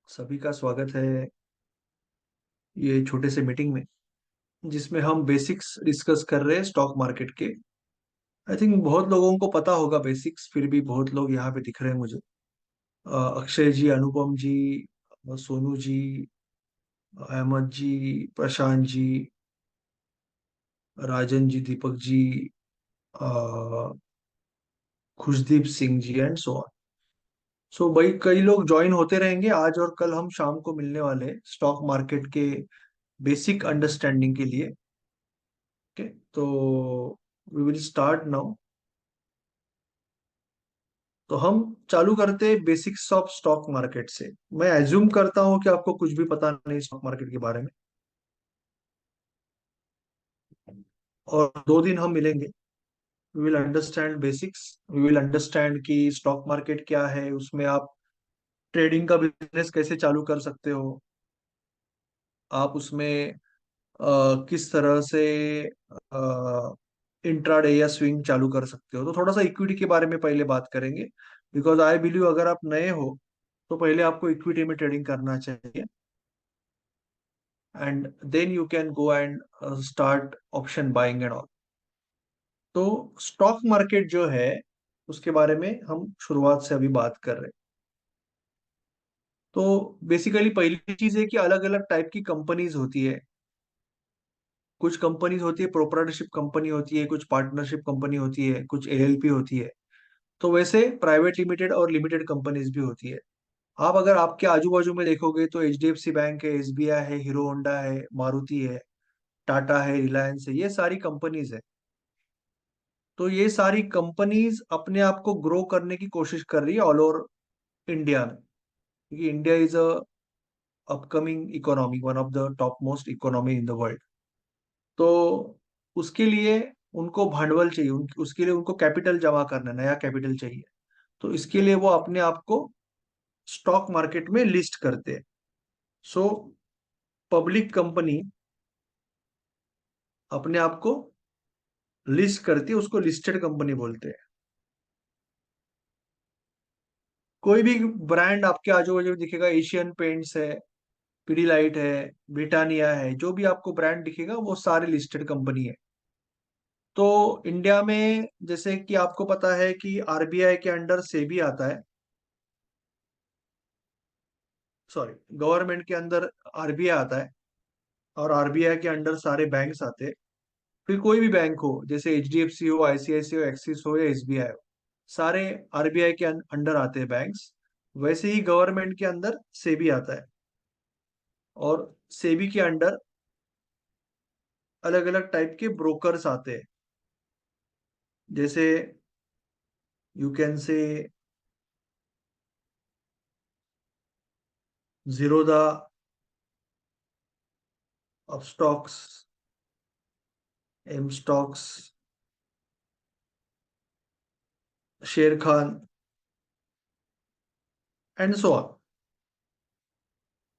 सभी का स्वागत है ये छोटे से मीटिंग में, जिसमें हम बेसिक्स डिस्कस कर रहे हैं स्टॉक मार्केट के। आई थिंक बहुत लोगों को पता होगा बेसिक्स, फिर भी बहुत लोग यहाँ पे दिख रहे हैं मुझे। अक्षय जी, अनुपम जी, सोनू जी, अहमद जी, प्रशांत जी, राजन जी, दीपक जी, अ, Khushdeep Singh ji and so on. सो भाई कई लोग ज्वाइन होते रहेंगे। आज और कल हम शाम को मिलने वाले हैं स्टॉक मार्केट के बेसिक अंडरस्टैंडिंग के लिए। ओके, तो वी विल स्टार्ट नाउ। तो हम चालू करते हैं बेसिक्स ऑफ स्टॉक मार्केट से। मैं एज्यूम करता हूं कि आपको कुछ भी पता नहीं स्टॉक मार्केट के बारे में, और 2 दिन हम मिलेंगे। We will understand basics. We will understand कि स्टॉक मार्केट क्या है, उसमें आप ट्रेडिंग का बिजनेस कैसे चालू कर सकते हो, आप उसमें किस तरह से इंट्राडे या स्विंग चालू कर सकते हो। तो थोड़ा सा इक्विटी के बारे में पहले बात करेंगे, बिकॉज आई बिलीव अगर आप नए हो तो पहले आपको इक्विटी में ट्रेडिंग करना चाहिए, and then you can go and start option buying and all. तो स्टॉक मार्केट जो है उसके बारे में हम शुरुआत से अभी बात कर रहे हैं। तो बेसिकली पहली चीज है कि अलग अलग टाइप की कंपनीज होती है। कुछ कंपनीज होती है प्रोप्राइटरशिप कंपनी होती है, कुछ पार्टनरशिप कंपनी होती है, कुछ एलएलपी होती है। तो वैसे प्राइवेट लिमिटेड और लिमिटेड कंपनीज भी होती है। आप अगर आपके आजू बाजू में देखोगे तो एचडीएफसी बैंक है, एसबीआई है, हीरो होंडा है, मारुति है, टाटा है, रिलायंस है, ये सारी कंपनीज है। तो ये सारी कंपनीज अपने आप को ग्रो करने की कोशिश कर रही है ऑल ओवर इंडिया में, क्योंकि India is a upcoming economy, one of the top most economy in the world. तो उसके लिए उनको भांडवल चाहिए, उसके लिए उनको कैपिटल जमा करना, नया कैपिटल चाहिए। तो इसके लिए वो अपने आप को स्टॉक मार्केट में लिस्ट करते हैं। सो पब्लिक कंपनी अपने आप को लिस्ट करती है, उसको लिस्टेड कंपनी बोलते हैं। कोई भी ब्रांड आपके आजू बाजू दिखेगा, एशियन पेंट्स है, पीडीलाइट है, ब्रिटानिया है, जो भी आपको ब्रांड दिखेगा वो सारे लिस्टेड कंपनी है। तो इंडिया में जैसे कि आपको पता है कि आरबीआई के अंडर सेबी आता है, सॉरी, गवर्नमेंट के अंदर आरबीआई आता है, और आरबीआई के अंडर सारे बैंक्स आते हैं। फिर कोई भी बैंक हो, जैसे एचडीएफसी हो, आईसीआईसी हो, एक्सिस हो या एसबीआई हो, सारे आरबीआई के अंडर आते हैं बैंक्स। वैसे ही गवर्नमेंट के अंदर सेबी आता है, और सेबी के अंडर अलग अलग टाइप के ब्रोकर्स आते हैं। जैसे you can say Zerodha, Upstox, M stocks, शेर Khan and so on.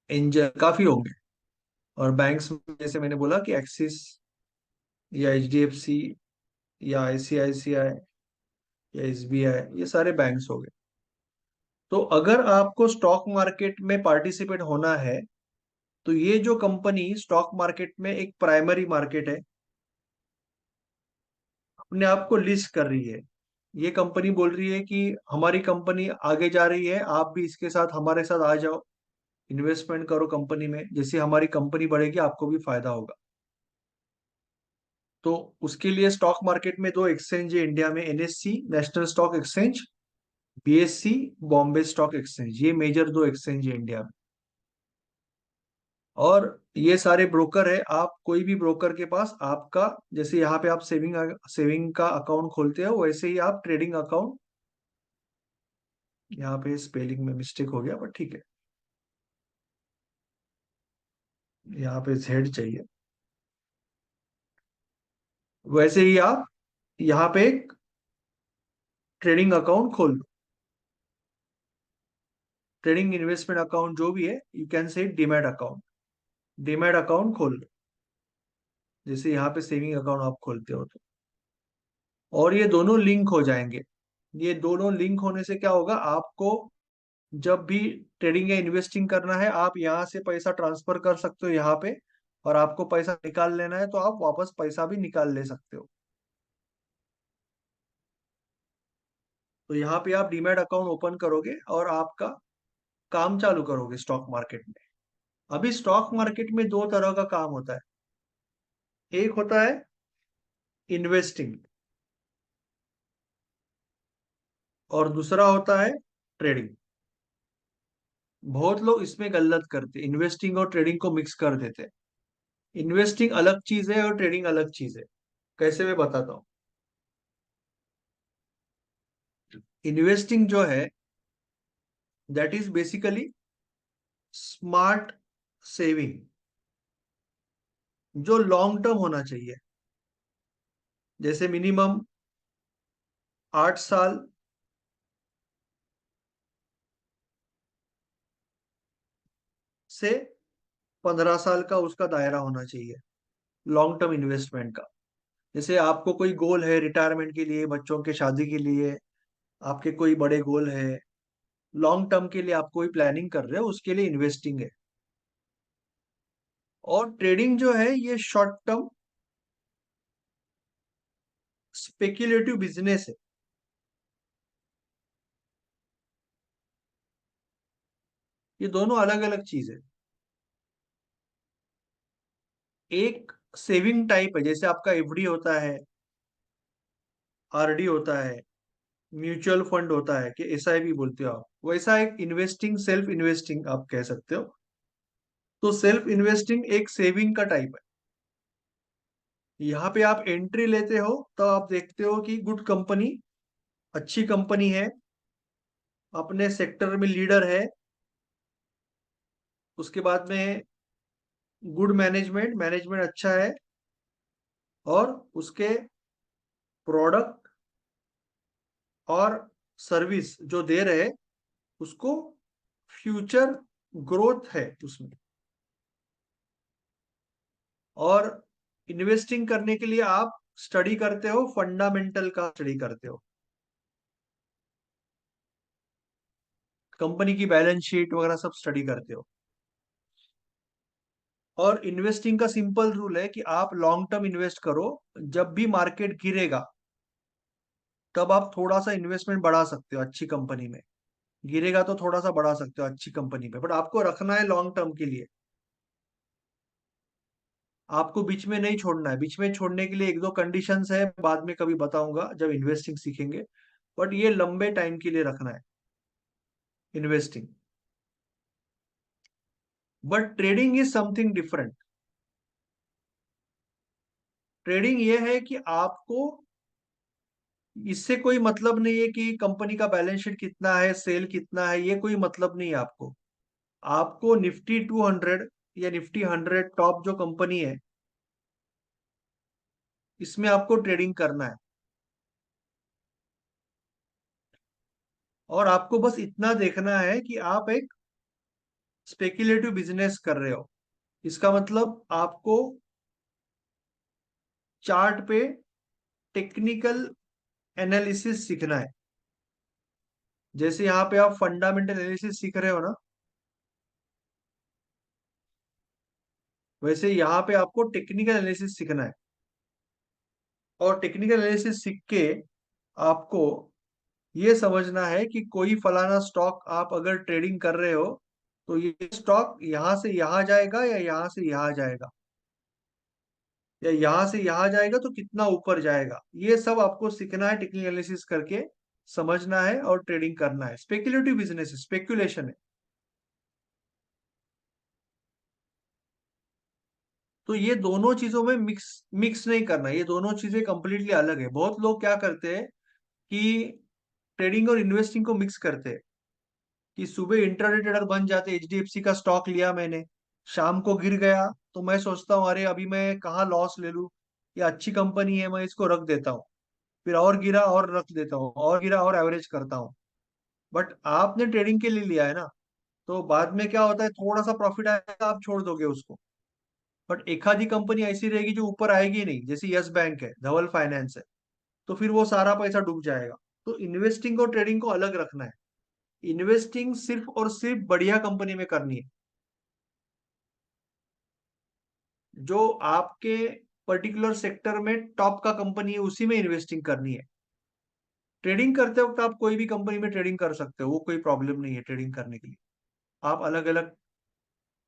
Angel काफी होंगे। और बैंक्स में जैसे मैंने बोला कि एक्सिस या एचडीएफसी या आईसीआईसीआई या एसबीआई, ये सारे बैंक्स हो गए। तो अगर आपको स्टॉक मार्केट में पार्टिसिपेट होना है, तो ये जो कंपनी स्टॉक मार्केट में एक प्राइमरी मार्केट है, अपने आप को लिस्ट कर रही है। ये कंपनी बोल रही है कि हमारी कंपनी आगे जा रही है, आप भी इसके साथ हमारे साथ आ जाओ, इन्वेस्टमेंट करो कंपनी में। जैसे हमारी कंपनी बढ़ेगी आपको भी फायदा होगा। तो उसके लिए स्टॉक मार्केट में दो एक्सचेंज है इंडिया में, NSC national stock exchange, BSc Bombay stock exchange, ये मेजर दो एक्सचेंज है इंडिया में। और ये सारे ब्रोकर है, आप कोई भी ब्रोकर के पास आपका, जैसे यहाँ पे आप सेविंग सेविंग का अकाउंट खोलते हो, वैसे ही आप ट्रेडिंग अकाउंट, यहाँ पे स्पेलिंग में मिस्टेक हो गया बट ठीक है, यहाँ पे जेड चाहिए। वैसे ही आप यहाँ पे एक ट्रेडिंग अकाउंट खोल दो, ट्रेडिंग इन्वेस्टमेंट अकाउंट जो भी है, you can say demat account, demat account खोल लो, जैसे यहाँ पे सेविंग अकाउंट आप खोलते हो तो। और ये दोनों लिंक हो जाएंगे। ये दोनों लिंक होने से क्या होगा, आपको जब भी ट्रेडिंग या इन्वेस्टिंग करना है, आप यहाँ से पैसा ट्रांसफर कर सकते हो यहाँ पे, और आपको पैसा निकाल लेना है तो आप वापस पैसा भी निकाल ले सकते हो। तो यहाँ पे आप डीमैट अकाउंट ओपन करोगे और आपका काम चालू करोगे स्टॉक मार्केट में। अभी स्टॉक मार्केट में दो तरह का काम होता है। एक होता है इन्वेस्टिंग, और दूसरा होता है ट्रेडिंग। बहुत लोग इसमें गलत करते, इन्वेस्टिंग और ट्रेडिंग को मिक्स कर देते। इन्वेस्टिंग अलग चीज है और ट्रेडिंग अलग चीज है। कैसे, मैं बताता हूँ। इन्वेस्टिंग जो है, that is basically smart saving, जो लॉन्ग टर्म होना चाहिए। जैसे मिनिमम 8 साल से 15 साल का उसका दायरा होना चाहिए, लॉन्ग टर्म इन्वेस्टमेंट का। जैसे आपको कोई गोल है रिटायरमेंट के लिए, बच्चों के शादी के लिए, आपके कोई बड़े गोल है, लॉन्ग टर्म के लिए आप कोई प्लानिंग कर रहे हो, उसके लिए इन्वेस्टिंग है। और ट्रेडिंग जो है, ये शॉर्ट टर्म स्पेक्युलेटिव बिजनेस है। ये दोनों अलग अलग चीज है। एक सेविंग टाइप है, जैसे आपका एफडी होता है, आरडी होता है, म्यूचुअल फंड होता है, कि एसआईपी बोलते हो आप, वैसा एक इन्वेस्टिंग, सेल्फ इन्वेस्टिंग आप कह सकते हो। तो सेल्फ इन्वेस्टिंग एक सेविंग का टाइप है। यहाँ पे आप एंट्री लेते हो तो आप देखते हो कि गुड कंपनी, अच्छी कंपनी है, अपने सेक्टर में लीडर है। उसके बाद में गुड मैनेजमेंट, मैनेजमेंट अच्छा है, और उसके प्रोडक्ट और सर्विस जो दे रहे, उसको फ्यूचर ग्रोथ है उसमें। और इन्वेस्टिंग करने के लिए आप स्टडी करते हो, फंडामेंटल का स्टडी करते हो, कंपनी की बैलेंस शीट वगैरह सब स्टडी करते हो। और इन्वेस्टिंग का सिंपल रूल है कि आप लॉन्ग टर्म इन्वेस्ट करो। जब भी मार्केट गिरेगा, तब आप थोड़ा सा इन्वेस्टमेंट बढ़ा सकते हो अच्छी कंपनी में। गिरेगा तो थोड़ा सा बढ़ा सकते हो अच्छी कंपनी में, बट आपको रखना है लॉन्ग टर्म के लिए। आपको बीच में नहीं छोड़ना है। बीच में छोड़ने के लिए एक दो कंडीशंस है, बाद में कभी बताऊंगा जब इन्वेस्टिंग सीखेंगे। बट ये लंबे टाइम के लिए रखना है investing. But trading is something different. Trading ये है कि आपको इससे कोई मतलब नहीं है कि कंपनी का बैलेंस शीट कितना है, सेल कितना है, ये कोई मतलब नहीं है आपको। आपको निफ्टी 200 या निफ्टी 100 टॉप जो कंपनी है, इसमें आपको ट्रेडिंग करना है। और आपको बस इतना देखना है कि आप एक स्पेक्युलेटिव बिजनेस कर रहे हो। इसका मतलब आपको चार्ट पे टेक्निकल एनालिसिस सीखना है। जैसे यहाँ पे आप फंडामेंटल एनालिसिस सीख रहे हो ना, वैसे यहाँ पे आपको टेक्निकल एनालिसिस सीखना है। और टेक्निकल एनालिसिस सीख के आपको ये समझना है कि कोई फलाना स्टॉक आप अगर ट्रेडिंग कर रहे हो, तो ये स्टॉक यहाँ से यहाँ जाएगा या यहाँ से यहाँ जाएगा, या यहाँ से यहाँ जाएगा तो कितना ऊपर जाएगा। ये सब आपको सीखना है, टेक्निकल एनालिसिस करके समझना है और ट्रेडिंग करना है। स्पेक्युलेटिव बिजनेस है, स्पेक्युलेशन है। तो ये दोनों चीजों में मिक्स मिक्स नहीं करना, ये दोनों चीजें कंप्लीटली अलग है। बहुत लोग क्या करते हैं कि ट्रेडिंग और इन्वेस्टिंग को मिक्स करते हैं, कि सुबह इंट्राडे ट्रेडर बन जाते, एचडीएफसी का स्टॉक लिया मैंने, शाम को गिर गया तो मैं सोचता हूँ अरे अभी मैं कहाँ लॉस ले लूं, ये अच्छी कंपनी है, मैं इसको रख देता हूँ। फिर और गिरा और रख देता हूँ, और गिरा और एवरेज करता हूँ। बट आपने ट्रेडिंग के लिए लिया है ना, तो बाद में क्या होता है, थोड़ा सा प्रॉफिट आएगा आप छोड़ दोगे उसको। बट एक आधी कंपनी ऐसी रहेगी जो ऊपर आएगी नहीं, जैसे यस बैंक है, धवल फाइनेंस है, तो फिर वो सारा पैसा डूब जाएगा। तो इन्वेस्टिंग और ट्रेडिंग को अलग रखना है। इन्वेस्टिंग सिर्फ और सिर्फ बढ़िया कंपनी में करनी है, जो आपके पर्टिकुलर सेक्टर में टॉप का कंपनी है, उसी में इन्वेस्टिंग करनी है। ट्रेडिंग करते वक्त आप कोई भी कंपनी में ट्रेडिंग कर सकते हो, वो कोई प्रॉब्लम नहीं है ट्रेडिंग करने के लिए। आप अलग अलग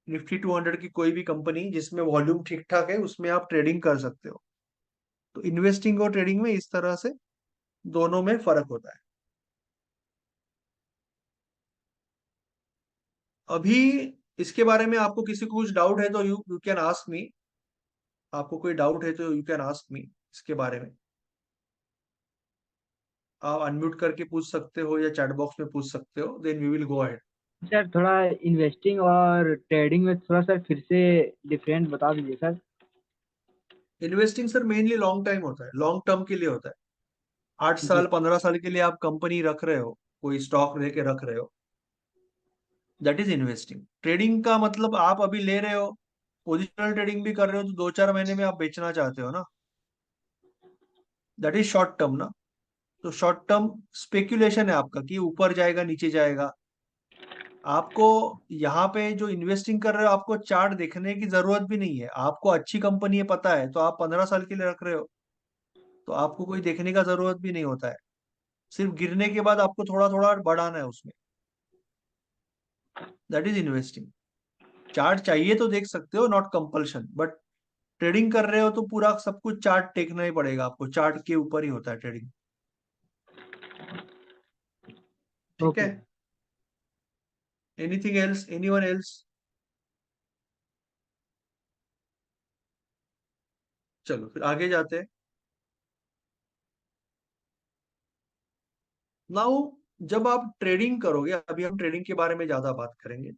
निफ्टी 200 की कोई भी कंपनी जिसमें वॉल्यूम ठीक ठाक है, उसमें आप ट्रेडिंग कर सकते हो। तो इन्वेस्टिंग और ट्रेडिंग में इस तरह से दोनों में फर्क होता है। अभी इसके बारे में आपको किसी को कुछ डाउट है तो you you can ask me. आपको कोई डाउट है तो यू कैन आस्क मी इसके बारे में। आप अनम्यूट करके पूछ सकते हो या चैट बॉक्स में पूछ सकते हो, then we will go ahead. Sir थोड़ा इन्वेस्टिंग और ट्रेडिंग में थोड़ा सर फिर से डिफरेंट बता दीजिए sir. Investing sir mainly long time होता है, लॉन्ग टर्म के लिए होता है। आठ जी। साल 15 साल के लिए आप कंपनी रख रहे हो, कोई स्टॉक लेके रख रहे हो, दैट इज इन्वेस्टिंग। ट्रेडिंग का मतलब आप अभी ले रहे हो, पोजिशनल ट्रेडिंग भी कर रहे हो, तो 2-4 महीने में आप बेचना चाहते हो ना, दैट इज शॉर्ट टर्म ना। तो शॉर्ट टर्म स्पेक्यूलेशन है आपका कि ऊपर जाएगा नीचे जाएगा। आपको यहाँ पे जो इन्वेस्टिंग कर रहे हो, आपको चार्ट देखने की जरूरत भी नहीं है। आपको अच्छी कंपनी है पता है, तो आप 15 साल के लिए रख रहे हो, तो आपको कोई देखने का जरूरत भी नहीं होता है। सिर्फ गिरने के बाद आपको थोड़ा थोड़ा बढ़ाना है उसमें, दैट इज इन्वेस्टिंग। चार्ट चाहिए तो देख सकते हो, नॉट कंपल्शन, बट ट्रेडिंग कर रहे हो तो पूरा सब कुछ चार्ट देखना ही पड़ेगा आपको, चार्ट के ऊपर ही होता है ट्रेडिंग। ठीक है। Okay. Anything else, anyone else? चलो फिर आगे जाते हैं। नाउ जब आप ट्रेडिंग करोगे, अभी हम ट्रेडिंग के बारे में ज्यादा बात करेंगे।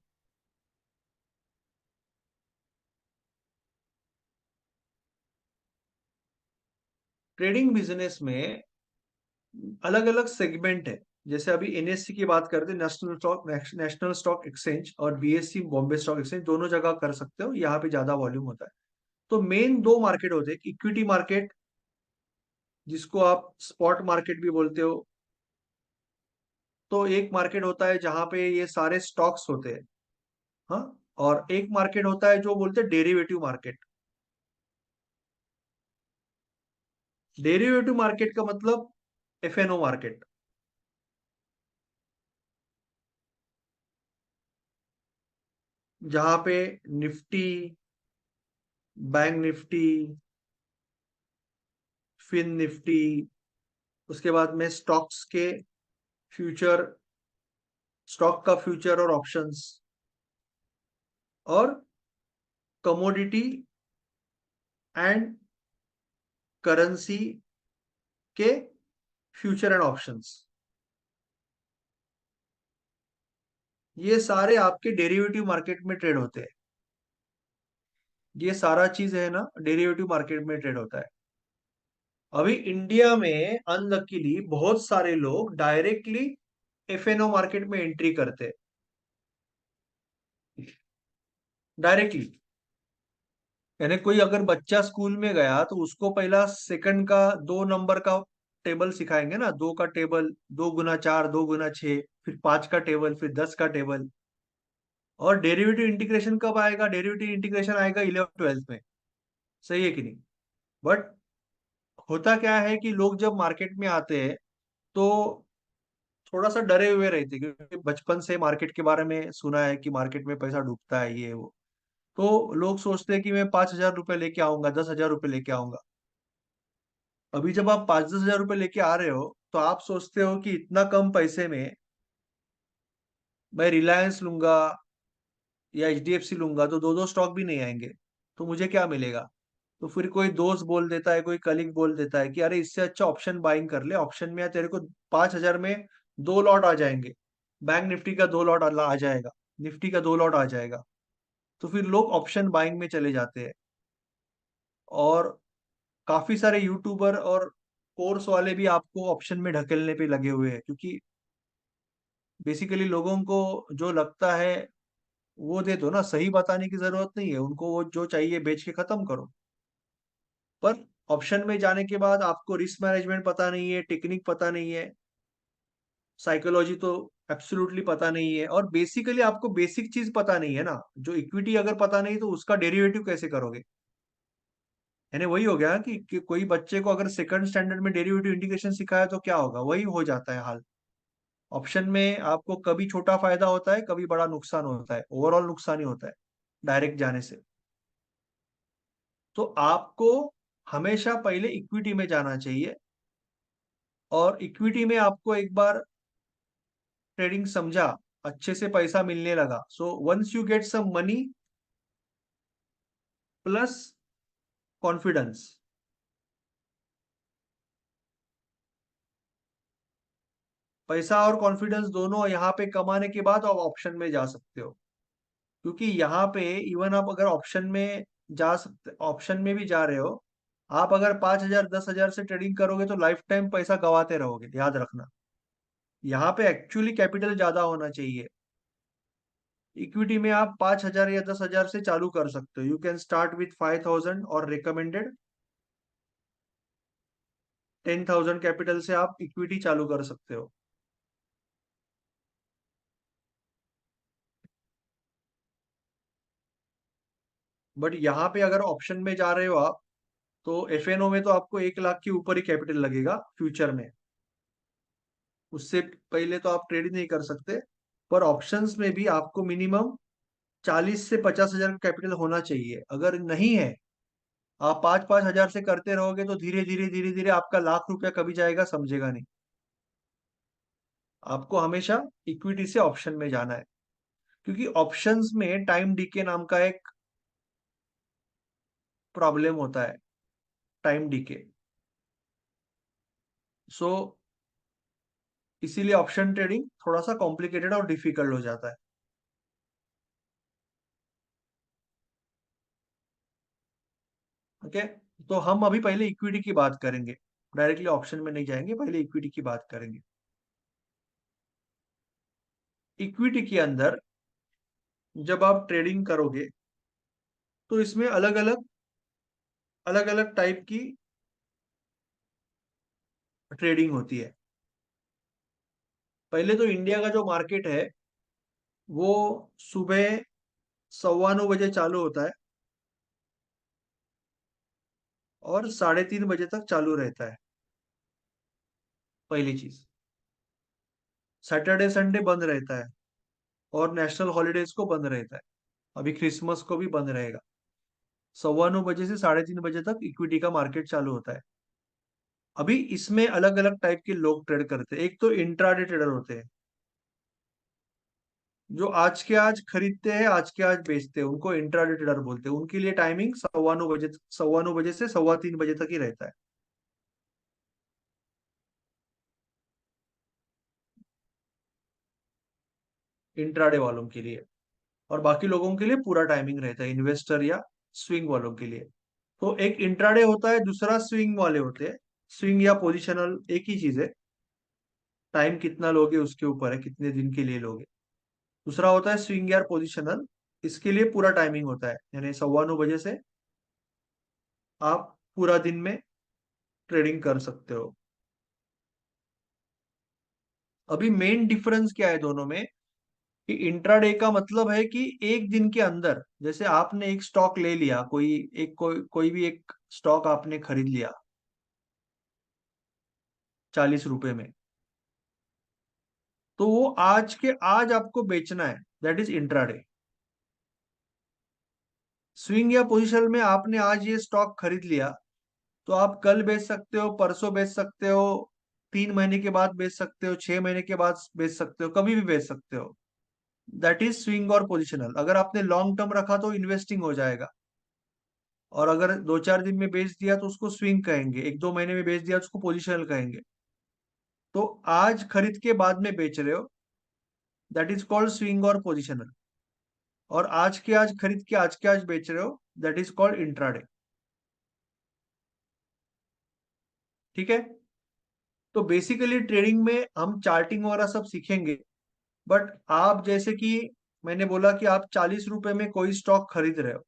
ट्रेडिंग बिजनेस में अलग अलग सेगमेंट है। जैसे अभी एनएससी की बात करते हैं, नेशनल स्टॉक एक्सचेंज, और बीएससी बॉम्बे स्टॉक एक्सचेंज, दोनों जगह कर सकते हो, यहाँ पे ज्यादा वॉल्यूम होता है। तो मेन दो मार्केट होते हैं, इक्विटी मार्केट जिसको आप स्पॉट मार्केट भी बोलते हो। तो एक मार्केट होता है जहां पे ये सारे स्टॉक्स होते हैं, हाँ। और एक मार्केट होता है जो बोलते हैं डेरिवेटिव मार्केट। डेरिवेटिव मार्केट का मतलब एफएनओ मार्केट, जहां पे Nifty, bank Nifty, fin Nifty, उसके बाद में स्टॉक्स के फ्यूचर, स्टॉक का फ्यूचर और ऑप्शंस, और कमोडिटी एंड करेंसी के फ्यूचर एंड ऑप्शंस, ये सारे आपके डेरिवेटिव मार्केट में ट्रेड होते हैं। ये सारा चीज है ना, डेरिवेटिव मार्केट में ट्रेड होता है। अभी इंडिया में अनलकीली बहुत सारे लोग डायरेक्टली एफएनओ मार्केट में एंट्री करते हैं, डायरेक्टली। यानी कोई अगर बच्चा स्कूल में गया तो उसको पहला सेकंड का 2 नंबर का टेबल सिखाएंगे ना, 2 का टेबल, 2 गुना 4, 2 गुना 6, फिर 5 का टेबल, फिर 10 का टेबल। और डेरिवेटिव इंटीग्रेशन कब आएगा? डेरिवेटिव इंटीग्रेशन आएगा 11th 12th में, सही है कि नहीं? बट होता क्या है कि लोग जब मार्केट में आते हैं तो थोड़ा सा डरे हुए रहते हैं, क्योंकि बचपन से मार्केट के बारे में सुना है कि मार्केट में पैसा डूबता है, ये वो। तो लोग सोचते हैं कि मैं 5,000 रुपये लेके आऊंगा, 10,000 रुपये लेके आऊंगा। अभी जब आप 5-10 हजार रुपये लेके आ रहे हो, तो आप सोचते हो कि इतना कम पैसे में मैं रिलायंस लूंगा या एचडीएफसी लूंगा तो दो दो स्टॉक भी नहीं आएंगे, तो मुझे क्या मिलेगा? तो फिर कोई दोस्त बोल देता है, कोई कलीग बोल देता है कि अरे इससे अच्छा ऑप्शन बाइंग कर ले, ऑप्शन में तेरे को 5,000 में 2 लॉट आ जाएंगे, बैंक निफ्टी का 2 लॉट आ जाएगा, निफ्टी का 2 लॉट आ जाएगा। तो फिर लोग ऑप्शन बाइंग में चले जाते हैं। और काफी सारे यूट्यूबर और कोर्स वाले भी आपको ऑप्शन में ढकेलने पे लगे हुए हैं, क्योंकि बेसिकली लोगों को जो लगता है वो दे दो ना, सही बताने की जरूरत नहीं है उनको, वो जो चाहिए बेच के खत्म करो। पर ऑप्शन में जाने के बाद आपको रिस्क मैनेजमेंट पता नहीं है, टेक्निक पता नहीं है, साइकोलॉजी तो एब्सोल्युटली पता नहीं है, और बेसिकली आपको बेसिक चीज पता नहीं है ना, जो इक्विटी अगर पता नहीं तो उसका डेरिवेटिव कैसे करोगे। यानी वही हो गया कि कोई बच्चे को अगर सेकंड स्टैंडर्ड में डेरिवेटिव इंटीग्रेशन सिखाया तो क्या होगा, वही हो जाता है हाल। ऑप्शन में आपको कभी छोटा फायदा होता है, कभी बड़ा नुकसान होता है, ओवरऑल नुकसान ही होता है डायरेक्ट जाने से। तो आपको हमेशा पहले इक्विटी में जाना चाहिए, और इक्विटी में आपको एक बार ट्रेडिंग समझा, अच्छे से पैसा मिलने लगा, so once you get some money plus confidence, पैसा और कॉन्फिडेंस दोनों यहाँ पे कमाने के बाद आप ऑप्शन में जा सकते हो। क्योंकि यहाँ पे इवन आप अगर ऑप्शन में जा सकते, ऑप्शन में भी जा रहे हो, आप अगर 5,000 10,000 से ट्रेडिंग करोगे तो लाइफ टाइम पैसा गवाते रहोगे, याद रखना। यहाँ पे एक्चुअली कैपिटल ज्यादा होना चाहिए। इक्विटी में आप 5,000 या 10,000 से चालू कर सकते हो, यू कैन स्टार्ट विथ 5,000, और रिकमेंडेड 10,000 कैपिटल से आप इक्विटी चालू कर सकते हो। बट यहाँ पे अगर ऑप्शन में जा रहे हो आप, तो एफएनओ में तो आपको 1 लाख के ऊपर ही कैपिटल लगेगा फ्यूचर में, उससे पहले तो आप ट्रेड नहीं कर सकते। पर ऑप्शंस में भी आपको मिनिमम 40 से 50 हजार का कैपिटल होना चाहिए। अगर नहीं है, आप 5-5 हजार से करते रहोगे तो धीरे धीरे धीरे धीरे आपका लाख रुपया कभी जाएगा समझेगा नहीं। आपको हमेशा इक्विटी से ऑप्शन में जाना है, क्योंकि ऑप्शंस में टाइम डीके नाम का एक प्रॉब्लम होता है, टाइम डीके। सो इसीलिए ऑप्शन ट्रेडिंग थोड़ा सा कॉम्प्लिकेटेड और डिफिकल्ट हो जाता है। ओके, तो हम अभी पहले इक्विटी की बात करेंगे, डायरेक्टली ऑप्शन में नहीं जाएंगे, पहले इक्विटी की बात करेंगे। इक्विटी के अंदर जब आप ट्रेडिंग करोगे तो इसमें अलग अलग टाइप की ट्रेडिंग होती है। पहले तो इंडिया का जो मार्केट है वो सुबह 9:15 बजे चालू होता है और 3:30 बजे तक चालू रहता है। पहली चीज, सैटरडे संडे बंद रहता है, और नेशनल हॉलीडेज को बंद रहता है। अभी क्रिसमस को भी बंद रहेगा। 9:15 बजे से 3:30 बजे तक इक्विटी का मार्केट चालू होता है। अभी इसमें अलग अलग टाइप के लोग ट्रेड करते हैं। एक तो इंट्राडे ट्रेडर होते हैं, जो आज के आज खरीदते हैं, आज के आज बेचते हैं, उनको इंट्राडे ट्रेडर बोलते हैं। उनके लिए टाइमिंग 9:15 बजे से 3:15 बजे तक ही रहता है, इंट्राडे वालों के लिए। और बाकी लोगों के लिए पूरा टाइमिंग रहता है, इन्वेस्टर या स्विंग वालों के लिए। तो एक इंट्राडे होता है, दूसरा स्विंग वाले होते हैं। स्विंग या पोजिशनल एक ही चीज है, टाइम कितना लोगे उसके ऊपर है, कितने दिन के लिए लोगे। दूसरा होता है स्विंग या पोजिशनल, इसके लिए पूरा टाइमिंग होता है, यानी 9:15 बजे से आप पूरा दिन में ट्रेडिंग कर सकते हो। अभी मेन डिफरेंस क्या है दोनों में, कि इंट्राडे का मतलब है कि एक दिन के अंदर, जैसे आपने एक स्टॉक ले लिया, कोई भी एक स्टॉक आपने खरीद लिया 40 रुपए में, तो वो आज के आज आपको बेचना है, दैट इज इंट्राडे। स्विंग या पोजिशन में आपने आज ये स्टॉक खरीद लिया, तो आप कल बेच सकते हो, परसों बेच सकते हो, 3 महीने के बाद बेच सकते हो, 6 महीने के बाद बेच सकते हो, कभी भी बेच सकते हो। दैट इज स्विंग और पोजिशनल। अगर आपने लॉन्ग टर्म रखा तो इन्वेस्टिंग हो जाएगा, और अगर 2-4 दिन में बेच दिया तो उसको स्विंग कहेंगे, 1-2 महीने में बेच दिया तो उसको पोजिशनल कहेंगे। तो आज खरीद के बाद में बेच रहे हो, दैट इज कॉल्ड स्विंग और पोजिशनल। और आज के आज खरीद के आज के आज बेच रहे हो, दैट इज कॉल्ड इंट्राडे। ठीक है। तो बेसिकली ट्रेडिंग में हम चार्टिंग वगैरह सब सीखेंगे। बट आप जैसे कि मैंने बोला कि आप 40 रुपए में कोई स्टॉक खरीद रहे हो,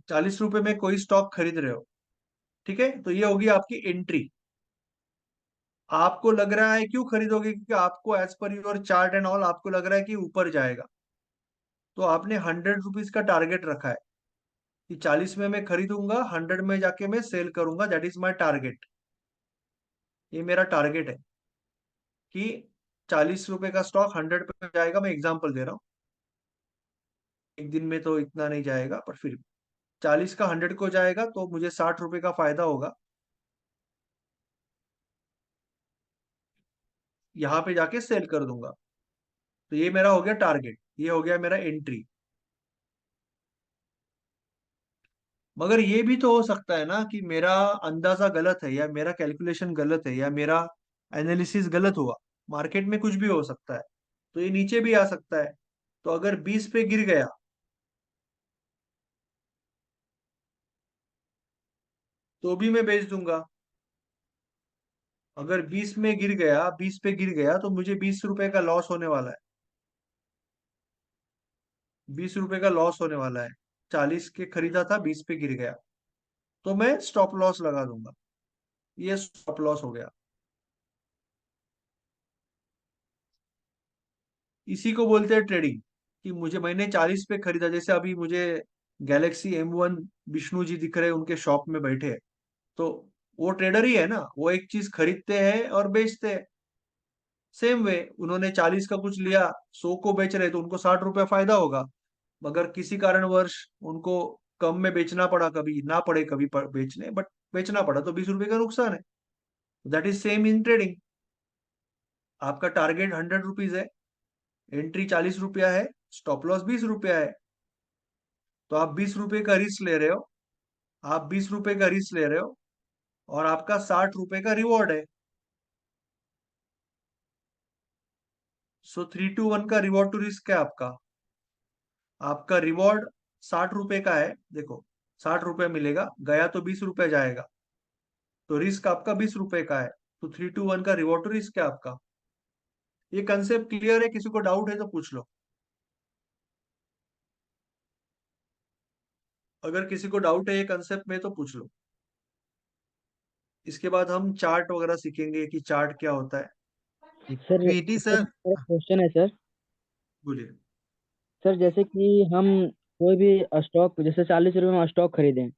40 रुपए में कोई स्टॉक खरीद रहे हो, ठीक है, तो ये होगी आपकी एंट्री। आपको लग रहा है क्यों खरीदोगे, क्योंकि आपको as per your chart and all आपको लग रहा है कि ऊपर जाएगा, तो आपने 100 रुपीज का टारगेट रखा है कि 40 में मैं खरीदूंगा, 100 में जाके मैं सेल करूंगा, दैट इज माई टारगेट। ये मेरा टारगेट है कि 40 रुपए का स्टॉक 100 पे जाएगा, मैं एग्जांपल दे रहा हूँ। एक दिन में तो इतना नहीं जाएगा, पर फिर 40 का 100 को जाएगा तो मुझे 60 रुपए का फायदा होगा, यहाँ पे जाके सेल कर दूंगा। तो ये मेरा हो गया टारगेट, ये हो गया मेरा एंट्री। मगर ये भी तो हो सकता है ना कि मेरा अंदाजा गलत है, या मेरा कैलकुलेशन गलत है, या मेरा एनालिसिस गलत हुआ। मार्केट में कुछ भी हो सकता है, तो ये नीचे भी आ सकता है। तो अगर 20 पे गिर गया तो भी मैं बेच दूंगा। अगर 20 में गिर गया, 20 पे गिर गया, तो मुझे 20 रुपए का लॉस होने वाला है। 20 रुपए का लॉस होने वाला है। 40 के खरीदा था, 20 पे गिर गया, तो मैं स्टॉप लॉस लगा दूंगा। ये स्टॉप लॉस हो गया। इसी को बोलते हैं ट्रेडिंग। कि मैंने 40 पे खरीदा, जैसे अभी मुझे गैलेक्सी M1 विष्णु जी दिख रहे हैं, उनके शॉप में बैठे हैं। तो वो ट्रेडर ही है ना, वो एक चीज खरीदते हैं और बेचते हैं। सेम वे उन्होंने 40 का कुछ लिया, 100 को बेच रहे, तो उनको 60 रुपया फायदा होगा। मगर किसी कारणवश उनको कम में बेचना पड़ा, कभी ना पड़े, कभी बेचने, बट बेचना पड़ा, तो 20 रुपए का नुकसान है। That is same in trading. आपका टारगेट 100 रुपीज है, एंट्री 40 रुपया है, स्टॉप लॉस 20 रुपया है। तो आप 20 रुपए का रिस्क ले रहे हो, आप 20 रुपए का रिस्क ले रहे हो, और आपका 60 रुपए का रिवॉर्ड है। सो 3 to 1 का रिवॉर्ड टू रिस्क है आपका। आपका रिवॉर्ड 60 रुपए का है, देखो, 60 रुपए मिलेगा, गया तो 20 रुपए जाएगा, तो रिस्क आपका 20 रुपए का है। तो 3 to 1 का रिवॉर्ड टू रिस्क है आपका। ये कंसेप्ट क्लियर है? किसी को डाउट है तो पूछ लो। अगर किसी को डाउट है ये कंसेप्ट में तो पूछ लो। इसके बाद हम चार्ट वगैरह सीखेंगे कि चार्ट क्या होता है। Sir PT sir sir. मेरा क्वेश्चन है सर। बोलिए। सर जैसे कि हम कोई भी स्टॉक, जैसे 40 रुपये में स्टॉक खरीदें,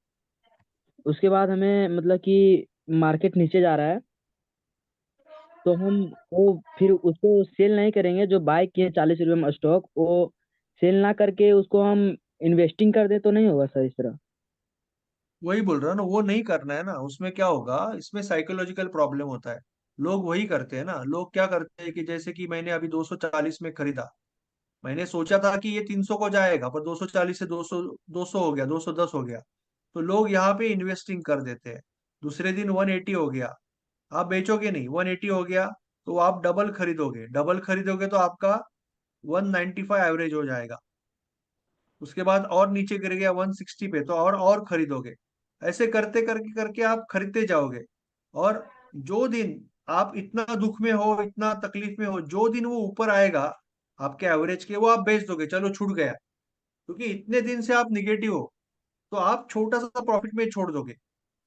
उसके बाद हमें मतलब कि मार्केट नीचे जा रहा है, तो हम वो फिर उसको सेल नहीं करेंगे, जो बाय किए 40 रुपये में स्टॉक, वो सेल ना करके उसको हम इन्वेस्टिंग कर दे तो नहीं होगा सर इस तरह? वही बोल रहा हूँ ना, वो नहीं करना है ना। उसमें क्या होगा, इसमें साइकोलॉजिकल प्रॉब्लम होता है। लोग वही करते हैं ना। लोग क्या करते हैं कि जैसे कि मैंने अभी 240 में खरीदा, मैंने सोचा था कि ये 300 को जाएगा, पर 240 से 200, 200 हो गया, 210 हो गया। तो लोग यहाँ पे इन्वेस्टिंग कर देते हैं। दूसरे दिन 180 हो गया, आप बेचोगे नहीं, 180 हो गया, तो आप डबल खरीदोगे, डबल खरीदोगे तो आपका 195 एवरेज हो जाएगा। उसके बाद और नीचे गिर गया 160 पे, तो और खरीदोगे। ऐसे करते करके करके आप खरीदते जाओगे। और जो दिन आप इतना दुख में हो, इतना तकलीफ में हो, जो दिन वो ऊपर आएगा आपके एवरेज के, वो आप बेच दोगे, चलो छूट गया। क्योंकि इतने दिन से आप निगेटिव हो, तो आप छोटा सा प्रॉफिट में छोड़ दोगे।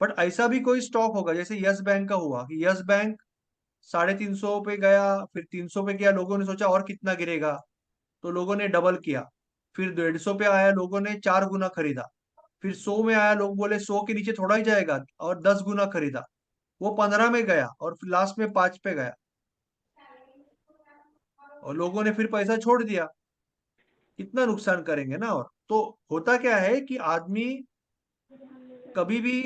बट ऐसा भी कोई स्टॉक होगा, जैसे यस बैंक का हुआ कि यस बैंक 350 पे गया, फिर 300 पे गया, लोगों ने सोचा और कितना गिरेगा, तो लोगों ने डबल किया। फिर 150 पे आया, लोगों ने 4 गुना खरीदा। फिर 100 में आया, लोग बोले 100 के नीचे थोड़ा ही जाएगा, और 10 गुना खरीदा। वो 15 में गया, और फिर लास्ट में 5 पे गया, और लोगों ने फिर पैसा छोड़ दिया। कितना नुकसान करेंगे ना। और तो होता क्या है कि आदमी कभी भी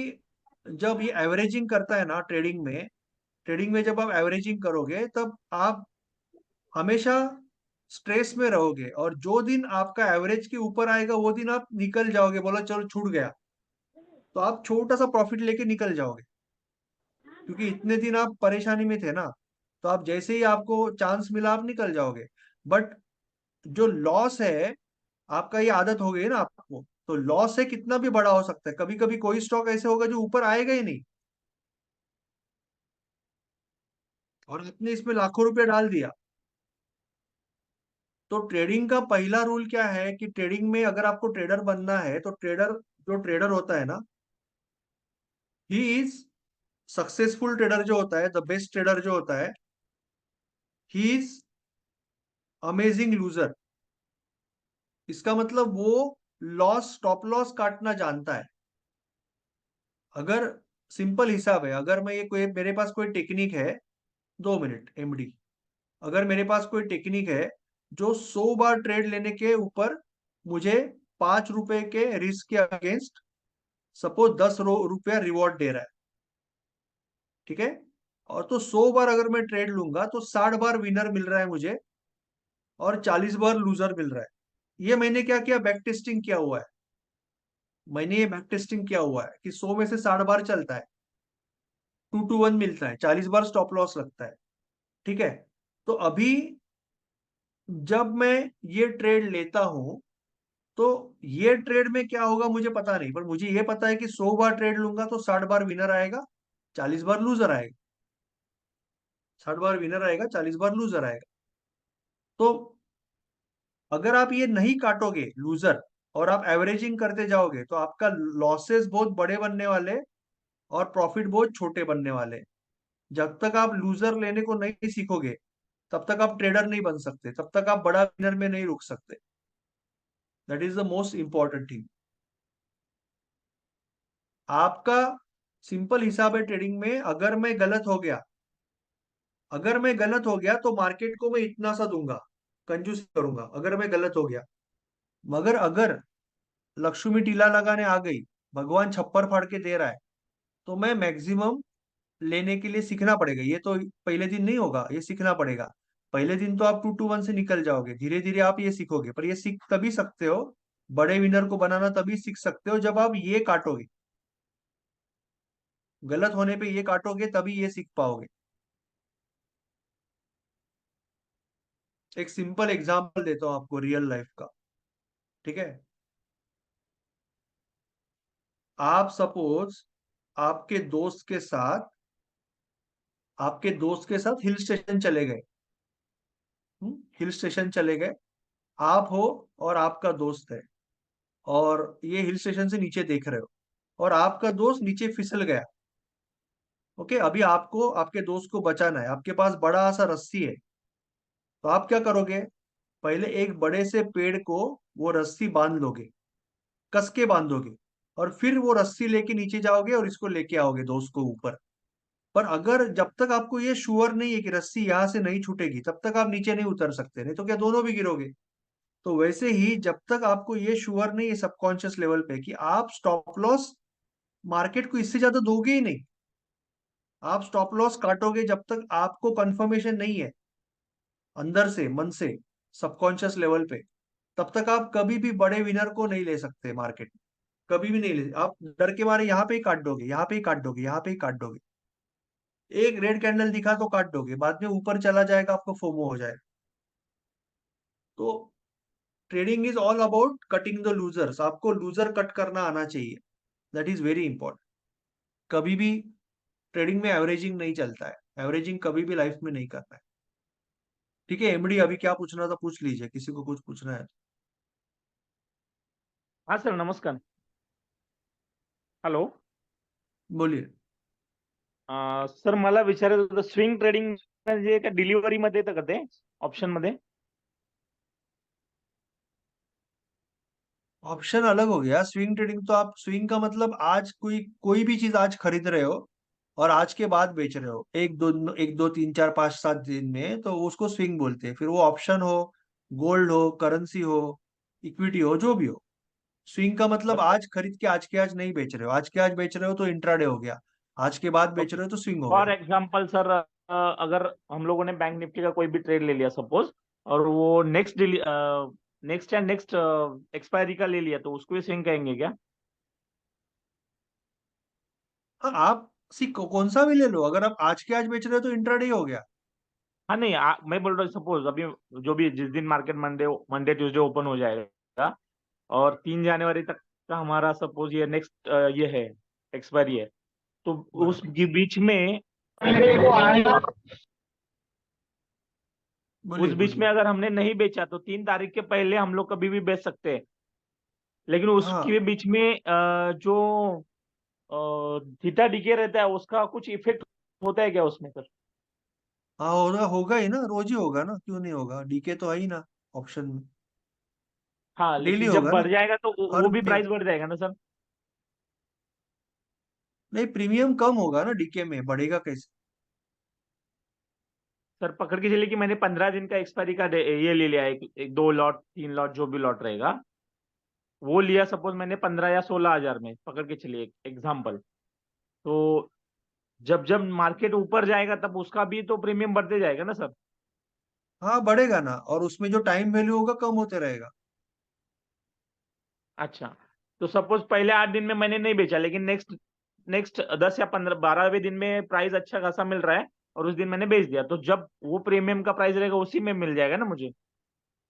जब ये एवरेजिंग करता है ना ट्रेडिंग में जब आप एवरेजिंग करोगे, तब आप हमेशा स्ट्रेस में रहोगे, और जो दिन आपका एवरेज के ऊपर आएगा वो दिन आप निकल जाओगे, बोला चलो छूट गया, तो आप छोटा सा प्रॉफिट लेके निकल जाओगे। क्योंकि इतने दिन आप परेशानी में थे ना, तो आप जैसे ही आपको चांस मिला आप निकल जाओगे। बट जो लॉस है, आपका ये आदत हो गई है ना आपको, तो लॉस है कितना भी बड़ा हो सकता है। कभी कभी कोई स्टॉक ऐसे होगा जो ऊपर आएगा ही नहीं, और आपने इसमें लाखों रुपए डाल दिया। तो ट्रेडिंग का पहला रूल क्या है कि ट्रेडिंग में अगर आपको ट्रेडर बनना है, तो ट्रेडर जो ट्रेडर होता है ना, ही इज सक्सेसफुल ट्रेडर जो होता है, द बेस्ट ट्रेडर जो होता है, ही इज अमेजिंग लूजर। इसका मतलब वो लॉस, स्टॉप लॉस काटना जानता है। अगर सिंपल हिसाब है, अगर मैं ये कोई मेरे पास कोई टेक्निक है, 2 मिनट एमडी, अगर मेरे पास कोई टेक्निक है जो 100 बार ट्रेड लेने के ऊपर मुझे 5 रुपए के रिस्क के अगेंस्ट सपोज 10 रुपया रिवॉर्ड दे रहा है, ठीक है, और तो 100 बार अगर मैं ट्रेड लूंगा तो 60 बार विनर मिल रहा है मुझे और 40 बार लूजर मिल रहा है। ये मैंने क्या किया, बैक टेस्टिंग किया हुआ है। मैंने ये बैक टेस्टिंग किया हुआ है कि 100 में से 60 बार चलता है, 2 to 1 मिलता है, 40 बार स्टॉप लॉस लगता है, ठीक है। तो अभी जब मैं ये ट्रेड लेता हूं तो ये ट्रेड में क्या होगा मुझे पता नहीं, पर मुझे ये पता है कि 100 बार ट्रेड लूंगा तो 60 बार विनर आएगा, 40 बार लूजर आएगा। 60 बार विनर आएगा, 40 बार लूजर आएगा। तो अगर आप ये नहीं काटोगे लूजर और आप एवरेजिंग करते जाओगे तो आपका लॉसेस बहुत बड़े बनने वाले और प्रॉफिट बहुत छोटे बनने वाले। जब तक आप लूजर लेने को नहीं सीखोगे तब तक आप ट्रेडर नहीं बन सकते, तब तक आप बड़ा विनर में नहीं रुक सकते। That is the most important thing. आपका सिंपल हिसाब है ट्रेडिंग में, अगर मैं गलत हो गया तो मार्केट को मैं इतना सा दूंगा, कंजूस करूंगा अगर मैं गलत हो गया। मगर अगर लक्ष्मी टीला लगाने आ गई, भगवान छप्पर फाड़ के दे रहा है, तो मैं मैक्सिमम लेने के लिए सीखना पड़ेगा। ये तो पहले दिन नहीं होगा, ये सीखना पड़ेगा। पहले दिन तो आप 2 to 1 से निकल जाओगे, धीरे धीरे आप ये सीखोगे, पर ये सीख तभी सकते हो, बड़े विनर को बनाना तभी सीख सकते हो जब आप ये काटोगे, गलत होने पे ये काटोगे तभी ये सीख पाओगे। एक सिंपल एग्जांपल देता हूं आपको रियल लाइफ का, ठीक है। आप सपोज आपके दोस्त के साथ हिल स्टेशन चले गए। हिल स्टेशन चले गए, आप हो और आपका दोस्त है, और ये हिल स्टेशन से नीचे देख रहे हो और आपका दोस्त नीचे फिसल गया। ओके, अभी आपको आपके दोस्त को बचाना है, आपके पास बड़ा सा रस्सी है। तो आप क्या करोगे, पहले एक बड़े से पेड़ को वो रस्सी बांध लोगे, कस के बांधोगे, और फिर वो रस्सी लेके नीचे जाओगे और इसको लेके आओगे दोस्त को ऊपर। पर अगर जब तक आपको ये श्योर नहीं है कि रस्सी यहां से नहीं छूटेगी तब तक आप नीचे नहीं उतर सकते, नहीं तो क्या दोनों भी गिरोगे। तो वैसे ही जब तक आपको ये श्योर नहीं है सबकॉन्शियस लेवल पे कि आप स्टॉप लॉस मार्केट को इससे ज्यादा दोगे ही नहीं, आप स्टॉप लॉस काटोगे जब तक आपको कंफर्मेशन नहीं है अंदर से, मन से, सबकॉन्शियस लेवल पे, तब तक आप कभी भी बड़े विनर को नहीं ले सकते मार्केट में। कभी भी नहीं ले, आप डर के मारे यहाँ पे ही काट दोगे, यहाँ पे ही काट दोगे, यहाँ पे ही काट दोगे। एक रेड कैंडल दिखा तो काट दोगे, बाद में ऊपर चला जाएगा, आपको फोमो हो जाएगा। तो trading is all about cutting the losers, आपको लूजर कट करना आना चाहिए। That is very important. कभी भी ट्रेडिंग में एवरेजिंग नहीं चलता है, एवरेजिंग कभी भी लाइफ में नहीं करना है। ठीक है एमडी, अभी क्या पूछना था पूछ लीजिए, किसी को कुछ पूछना है तो। हाँ सर, नमस्कार. हॅलो. बोलिए। सर, मला विचारायचं होतं, स्विंग ट्रेडिंग म्हणजे का डिलिव्हरी मध्ये येतं का ते ऑप्शन मध्ये? ऑप्शन अलग हो गया, स्विंग ट्रेडिंग तो आप, स्विंग का मतलब आज कोई कोई भी चीज आज खरीद रहे हो और आज के बाद बेच रहे हो, एक दो तीन चार पांच सात दिन में, तो उसको स्विंग बोलते हैं। फिर वो ऑप्शन हो, गोल्ड हो, करेंसी हो, इक्विटी हो, जो भी हो। स्विंग का मतलब मतलब आज खरीद के आज के आज नहीं बेच रहे हो, आज के आज बेच रहे हो तो इंट्राडे हो गया, आज के बाद बेच रहे हो तो स्विंग हो गया। फॉर एग्जाम्पल सर, अगर हम लोगों ने बैंक निफ्टी का कोई भी ट्रेड ले लिया सपोज, और वो नेक्स्ट या नेक्स्ट एक्सपायरी का ले लिया, तो उसको भी स्विंग कहेंगे क्या? हाँ, आप कौन सा भी ले लो, अगर आप आज के आज बेच रहे हो तो इंट्राडे हो गया। हाँ नहीं, मैं बोल रहा हूँ सपोज अभी जो भी जिस दिन market Monday Monday Tuesday open हो जाएगा और 3 जनवरी तक का हमारा सपोज ये नेक्स्ट ये है, एक्सपायरी है, तो उस बराबर, बीच में बोलिए बोलिए। अगर हमने नहीं बेचा तो 3 तारीख के पहले हम लोग कभी भी बेच सकते हैं, लेकिन उसके हाँ बीच में जो थीटा डीके रहता है, उसका कुछ इफेक्ट होता है क्या उसमें सर? हाँ, होगा होगा ही ना, रोज ही होगा ना, क्यों नहीं होगा, डीके तो है ही ना ऑप्शन में। हाँ, डेली लेकिन जब होगा ना, बढ़ जाएगा तो हर वो भी महीने। प्राइस बढ़ जाएगा ना सर? नहीं, प्रीमियम कम होगा ना डीके में, बढ़ेगा कैसे? सर पकड़ के चलिए कि मैंने 15 दिन का एक्सपायरी का ये ले लिया, एक 2 लॉट 3 लॉट जो भी लॉट रहेगा, वो लिया सपोज मैंने 15 या 16 हजार में, पकड़ के चलिए एग्जाम्पल। तो जब जब मार्केट ऊपर जाएगा तब उसका भी तो प्रीमियम बढ़ते जाएगा ना सर? हाँ, बढ़ेगा ना, और उसमें जो टाइम वैल्यू होगा कम होते रहेगा। अच्छा, तो सपोज पहले 8 दिन में मैंने नहीं बेचा, लेकिन नेक्स्ट नेक्स्ट 10 या 15 12वें दिन में प्राइस अच्छा खासा मिल रहा है, और उस दिन मैंने बेच दिया, तो जब वो प्रीमियम का प्राइस रहेगा उसी में मिल जाएगा ना मुझे?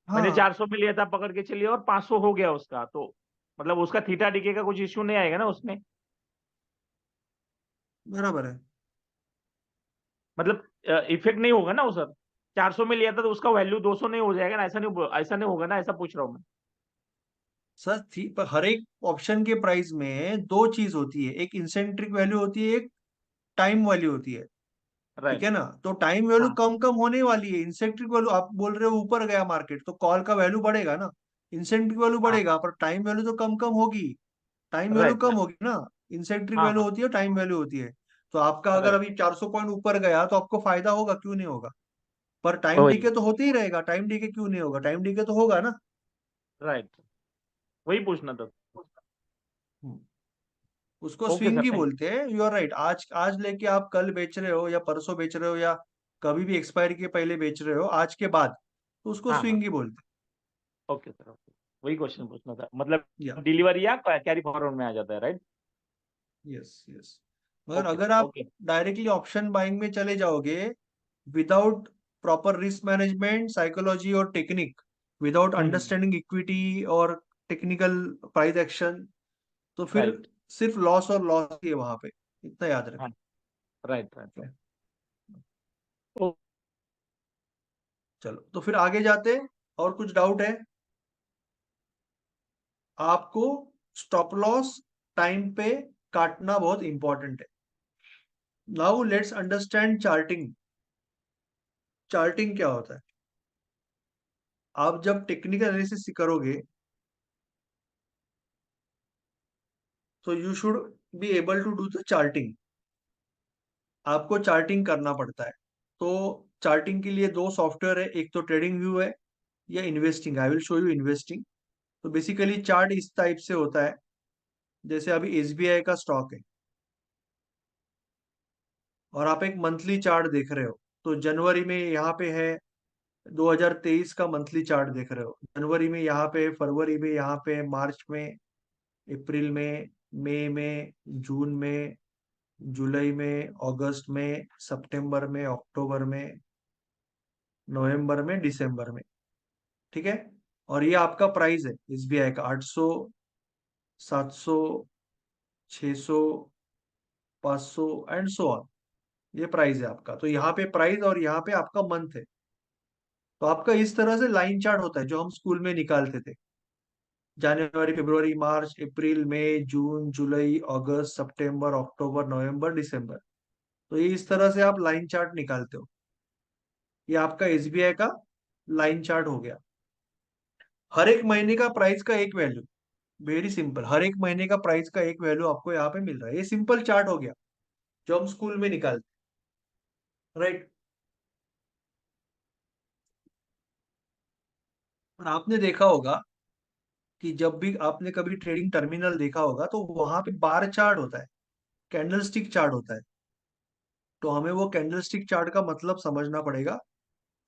मैंने हाँ, 400 में लिया था पकड़ के चलिए, और 500 हो गया उसका, तो मतलब उसका थीटा डीके का कुछ इश्यू नहीं आएगा ना उसमें? बराबर है। मतलब इफेक्ट नहीं होगा ना वो सर? 400 में लिया था तो उसका वैल्यू 200 नहीं हो जाएगा ना? ऐसा नहीं होगा ना, ऐसा पूछ रहा हूँ मैं। सर थी, पर हर एक ऑप्शन के प्राइस में दो चीज होती है, एक इंसेंट्रिक वैल्यू होती है, एक टाइम वैल्यू होती है। ठीक राइट। है ना, तो टाइम वैल्यू हाँ। कम कम होने वाली है, इंसेंट्रिक वैल्यू आप बोल रहे हो ऊपर गया मार्केट तो कॉल का वैल्यू बढ़ेगा ना, इंसेंट्रिक वैल्यू हाँ। बढ़ेगा, पर टाइम वैल्यू तो कम कम होगी। Time value right. कम राइट। होगी ना, इंसेंट्रिक हाँ। वैल्यू हाँ। होती है, टाइम वैल्यू होती है। तो आपका अगर राइट। अभी 400 पॉइंट ऊपर गया तो आपको फायदा होगा, क्यों नहीं होगा? पर टाइम वही। डीके तो होते ही रहेगा, टाइम डीके क्यों नहीं होगा, टाइम डीके तो होगा ना। राइट। वही पूछना था। हम्म। उसको ओके स्विंग सर, ही थैंक बोलते हैं, यू आर राइट। आज आज लेके आप कल बेच रहे हो या परसों बेच रहे हो या कभी भी एक्सपायरी के पहले बेच रहे हो आज के बाद, तो उसको हाँ हाँ। स्विंग ही बोलते ओके सर, ओके। वही क्वेश्चन पूछना था, मतलब हैं। या, डिलीवरी या कैरी फॉरवर्ड में आ जाता है, राइट? Yes yes. मगर ओके अगर सर, आप ओके। डायरेक्टली ऑप्शन बाइंग में चले जाओगे without proper risk management psychology और टेक्निक, विदाउट अंडरस्टैंडिंग इक्विटी और टेक्निकल प्राइस एक्शन, तो फिर राइट। सिर्फ लॉस और लॉस ही है वहां पे, इतना याद हाँ। रखें। राइट राइट ठीक राइट। है? चलो, तो फिर आगे जाते हैं। और कुछ डाउट है आपको? स्टॉप लॉस टाइम पे काटना बहुत इंपॉर्टेंट है। Now let's understand charting. Charting क्या होता है? आप जब टेक्निकल एनालिसिस करोगे तो you should be able to do the charting. आपको चार्टिंग करना पड़ता है। तो चार्टिंग के लिए दो सॉफ्टवेयर है, एक तो ट्रेडिंग व्यू है या investing. I will show you investing. तो बेसिकली चार्ट इस टाइप से होता है, जैसे अभी एसबीआई का स्टॉक है और आप एक मंथली चार्ट देख रहे हो, तो जनवरी में यहाँ पे है 2023 का मंथली चार्ट देख रहे हो, जनवरी में यहाँ पे, फरवरी में यहाँ पे, मार्च में, अप्रैल में, मई में, जून में, जुलाई में, अगस्त में, सितंबर में, अक्टूबर में, नवंबर में, दिसंबर में। ठीक है? और ये आपका प्राइस है एसबीआई का, 800, 700, 600, 500 एंड सो ऑन। ये प्राइस है आपका, तो यहाँ पे प्राइस और यहाँ पे आपका मंथ है। तो आपका इस तरह से लाइन चार्ट होता है जो हम स्कूल में निकालते थे, जनवरी, फरवरी, मार्च, अप्रैल, मई, जून, जुलाई, अगस्त, सितंबर, अक्टूबर, नवंबर, दिसंबर। तो ये इस तरह से आप लाइन चार्ट निकालते हो। ये आपका एसबीआई का लाइन चार्ट हो गया। हर एक महीने का प्राइस का एक वैल्यू, वेरी सिंपल, हर एक महीने का प्राइस का एक वैल्यू आपको यहाँ पे मिल रहा है। ये सिंपल चार्ट हो गया जो हम स्कूल में निकालते, राइट? और आपने देखा होगा कि जब भी आपने कभी ट्रेडिंग टर्मिनल देखा होगा तो वहां पे बार चार्ट होता है, कैंडलस्टिक चार्ट होता है। तो हमें वो कैंडलस्टिक चार्ट का मतलब समझना पड़ेगा।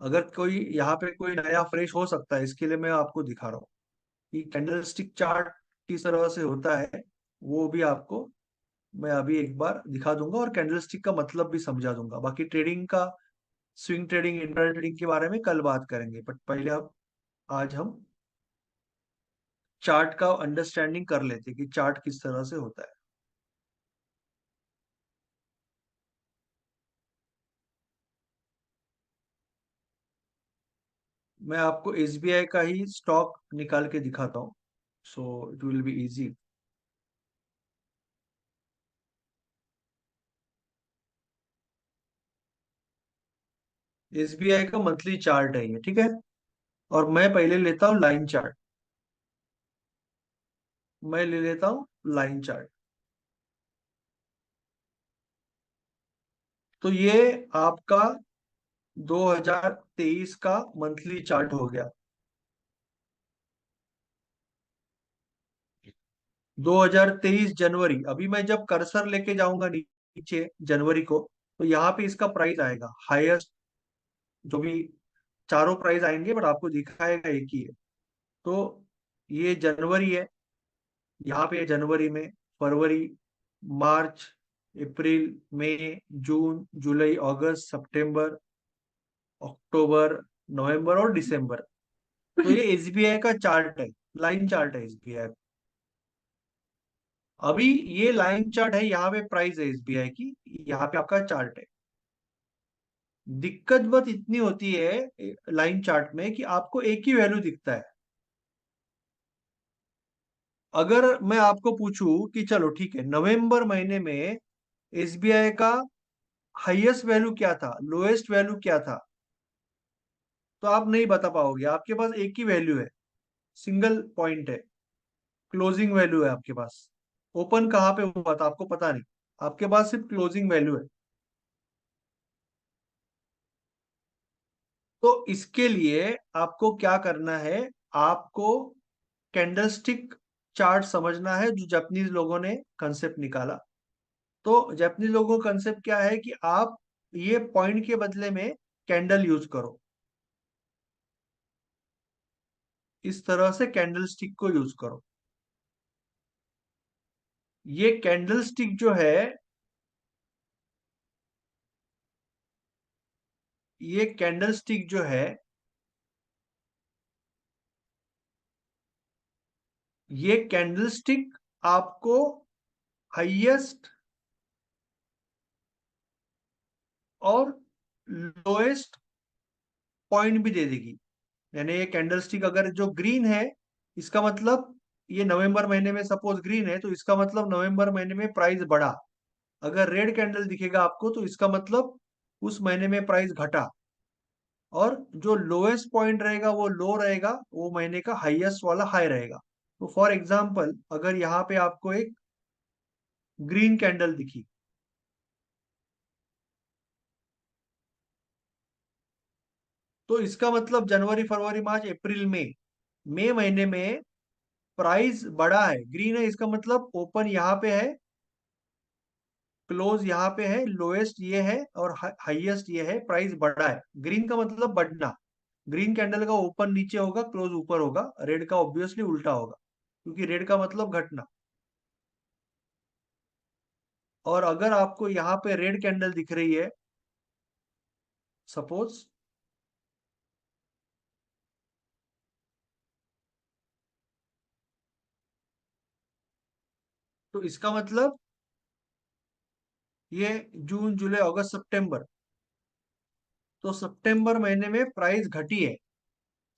अगर कोई यहाँ पे कोई नया फ्रेश हो सकता है, इसके लिए मैं आपको दिखा रहा हूँ कि कैंडलस्टिक चार्ट किस तरह से होता है। वो भी आपको मैं अभी एक बार दिखा दूंगा और कैंडलस्टिक का मतलब भी समझा दूंगा। बाकी ट्रेडिंग का, स्विंग ट्रेडिंग, इंट्राडे ट्रेडिंग के बारे में कल बात करेंगे, बट पहले अब आज हम चार्ट का अंडरस्टैंडिंग कर लेते हैं कि चार्ट किस तरह से होता है। मैं आपको एसबीआई का ही स्टॉक निकाल के दिखाता हूँ, so it will be easy. SBI का मंथली चार्ट है ये, ठीक है। और मैं पहले लेता हूँ लाइन चार्ट। मैं ले लेता हूँ लाइन चार्ट। तो ये आपका 2023 का मंथली चार्ट हो गया। 2023 जनवरी, अभी मैं जब कर्सर लेके जाऊंगा नीचे जनवरी को, तो यहाँ पे इसका प्राइस आएगा हाईएस्ट। जो भी चारों प्राइस आएंगे बट आपको दिखाएगा एक ही है। तो ये जनवरी है, यहाँ पे जनवरी में, फरवरी, मार्च, अप्रैल, मई, जून, जुलाई, अगस्त, सितंबर, अक्टूबर, नवंबर और दिसंबर। तो ये एसबीआई का चार्ट है, लाइन चार्ट है एसबीआई। अभी ये लाइन चार्ट है, यहाँ पे प्राइस है एसबीआई की, यहाँ पे आपका चार्ट है। दिक्कत बस इतनी होती है लाइन चार्ट में कि आपको एक ही वैल्यू दिखता है। अगर मैं आपको पूछूं कि चलो ठीक है, नवंबर महीने में एसबीआई का हाईएस्ट वैल्यू क्या था, लोएस्ट वैल्यू क्या था, तो आप नहीं बता पाओगे। आपके पास एक ही वैल्यू है, सिंगल पॉइंट है, क्लोजिंग वैल्यू है आपके पास। ओपन कहाँ पे हुआ था आपको पता नहीं, आपके पास सिर्फ क्लोजिंग वैल्यू है। तो इसके लिए आपको क्या करना है, आपको कैंडलस्टिक चार्ट समझना है, जो जापानीज लोगों ने कंसेप्ट निकाला। तो जापानीज लोगों का कंसेप्ट क्या है कि आप ये पॉइंट के बदले में कैंडल यूज करो। इस तरह से कैंडलस्टिक को यूज करो। ये कैंडलस्टिक जो है, ये कैंडलस्टिक जो है, ये कैंडलस्टिक आपको हाईएस्ट और लोएस्ट पॉइंट भी दे देगी। यानी ये कैंडलस्टिक अगर जो ग्रीन है, इसका मतलब ये नवंबर महीने में सपोज ग्रीन है, तो इसका मतलब नवंबर महीने में प्राइस बढ़ा। अगर रेड कैंडल दिखेगा आपको, तो इसका मतलब उस महीने में प्राइस घटा। और जो लोएस्ट पॉइंट रहेगा वो लो रहेगा, वो महीने का हाईएस्ट वाला हाई रहेगा। तो फॉर एग्जांपल अगर यहाँ पे आपको एक ग्रीन कैंडल दिखी, तो इसका मतलब जनवरी, फरवरी, मार्च, अप्रैल, मई, मई महीने में प्राइस बढ़ा है, ग्रीन है, इसका मतलब ओपन यहाँ पे है, क्लोज यहाँ पे है, लोएस्ट ये है और हाईएस्ट ये है, प्राइस बढ़ा है। ग्रीन का मतलब बढ़ना। ग्रीन कैंडल का ओपन नीचे होगा, क्लोज ऊपर होगा। रेड का ऑब्वियसली उल्टा होगा, क्योंकि रेड का मतलब घटना। और अगर आपको यहाँ पे रेड कैंडल दिख रही है सपोज, तो इसका मतलब ये जून, जुलाई, अगस्त, सितंबर, तो सितंबर महीने में प्राइस घटी है।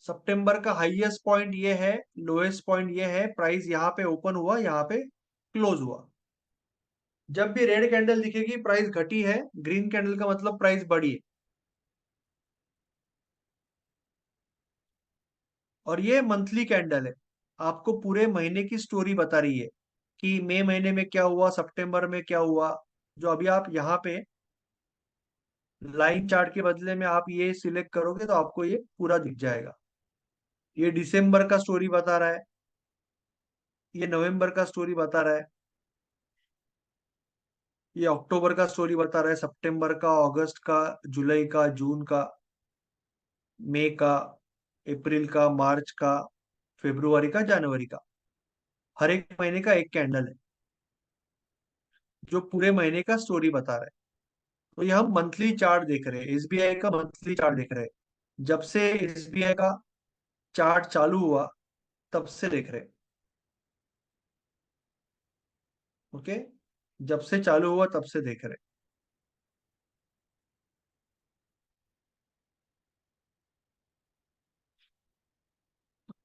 सितंबर का हाईएस्ट पॉइंट ये है, लोएस्ट पॉइंट ये है, प्राइस यहाँ पे ओपन हुआ, यहाँ पे क्लोज हुआ। जब भी रेड कैंडल दिखेगी प्राइस घटी है, ग्रीन कैंडल का मतलब प्राइस बढ़ी है। और ये मंथली कैंडल है, आपको पूरे महीने की स्टोरी बता रही है कि मई महीने में क्या हुआ, सितंबर में क्या हुआ। जो अभी आप यहाँ पे लाइन चार्ट के बदले में आप ये सिलेक्ट करोगे, तो आपको ये पूरा दिख जाएगा। ये दिसंबर का स्टोरी बता रहा है, ये नवंबर का स्टोरी बता रहा है, ये अक्टूबर का स्टोरी बता रहा है, सितंबर का, अगस्त का, जुलाई का, जून का, मई का, अप्रैल का, मार्च का, फरवरी का, जनवरी का। हर एक महीने का एक कैंडल है, जो पूरे महीने का स्टोरी बता रहा है। तो ये हम मंथली चार्ट देख रहे हैं, एसबीआई का मंथली चार्ट देख रहे हैं। जब से एसबीआई का चार्ट चालू हुआ तब से देख रहे हैं। ओके, जब से चालू हुआ तब से देख रहे हैं।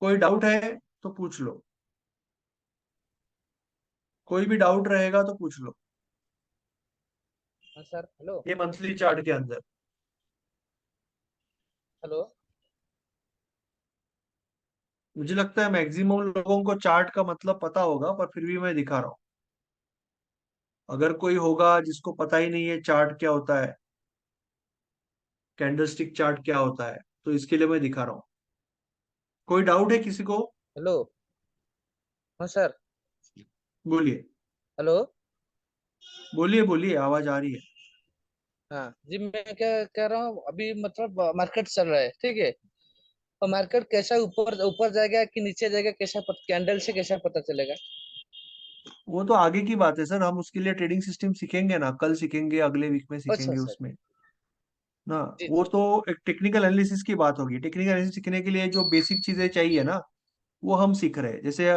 कोई डाउट है तो पूछ लो, कोई भी डाउट रहेगा तो पूछ लो। हाँ सर, हेलो। ये मंथली चार्ट के अंदर हेलो। मुझे लगता है मैक्सिमम लोगों को चार्ट का मतलब पता होगा, पर फिर भी मैं दिखा रहा हूँ। अगर कोई होगा जिसको पता ही नहीं है चार्ट क्या होता है, कैंडलस्टिक चार्ट क्या होता है, तो इसके लिए मैं दिखा रहा हूँ। कोई डाउट है किसी को? हेलो। हाँ सर। बोलिए। हेलो। बोलिए बोलिए, आवाज आ रही है। हाँ जी, मैं क्या कह रहा हूँ, अभी मतलब मार्केट चल रहा है, ठीक है। और मार्केट कैसा ऊपर ऊपर जाएगा कि नीचे जाएगा, कैसा कैंडल से कैसा पता चलेगा? वो तो आगे की बात है सर, हम उसके लिए ट्रेडिंग सिस्टम सीखेंगे ना, कल सीखेंगे, अगले वीक में अच्छा सीखेंगे सर। उसमें ना। जी वो जी। तो एक टेक्निकल एनालिसिस की बात होगी। टेक्निकल एनालिसिस सीखने के लिए जो बेसिक चीजें चाहिए ना, वो हम सीख रहे हैं। जैसे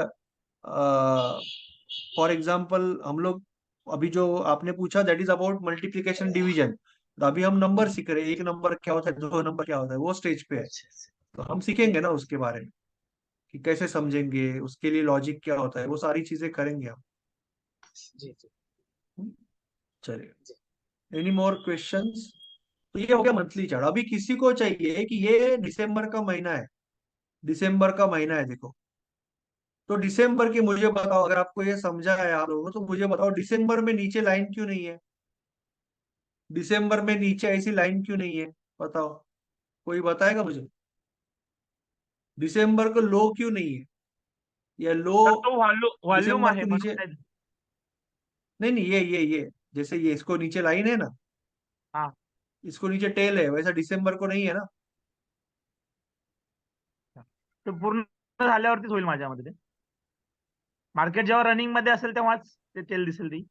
फॉर एग्जाम्पल हम लोग, अभी जो आपने पूछा that is about multiplication division, तो अभी हम नंबर हम्म, सीख रहे हैं, एक नंबर क्या होता है, दो नंबर क्या होता है, वो स्टेज पे है। अच्छा अच्छा। तो हम सीखेंगे ना उसके बारे में, कि कैसे समझेंगे, उसके लिए लॉजिक क्या होता है, वो सारी चीजें करेंगे हम। जी जी चलिए, जी। Any more questions? तो ये हो गया मंथली चार्ट। अभी किसी को चाहिए कि ये दिसंबर का महीना है, दिसंबर का महीना है देखो, तो दिसंबर की मुझे बताओ, अगर आपको ये समझा है आप लोगों को, तो मुझे बताओ दिसंबर में नीचे लाइन क्यों नहीं है? दिसंबर में नीचे ऐसी लाइन क्यों नहीं है? बताओ, कोई बताएगा मुझे? दिसंबर को लो क्यों नहीं है, या लो सर तो वॉल्यूम दिसंबर आहे को म्हणून नीचे? नाही. नहीं नहीं, ये जैसे ये इसको नीचे लाइन है ना, हा. इसको नीचे टेल है, वैसा दिसंबर को नहीं है ना। ते पूर्ण झाल्यावरतीच होईल माझ्या मते. मार्केट जेव्हा रनिंग मध्ये असेल तेव्हाच ते तेल दिसेल ती.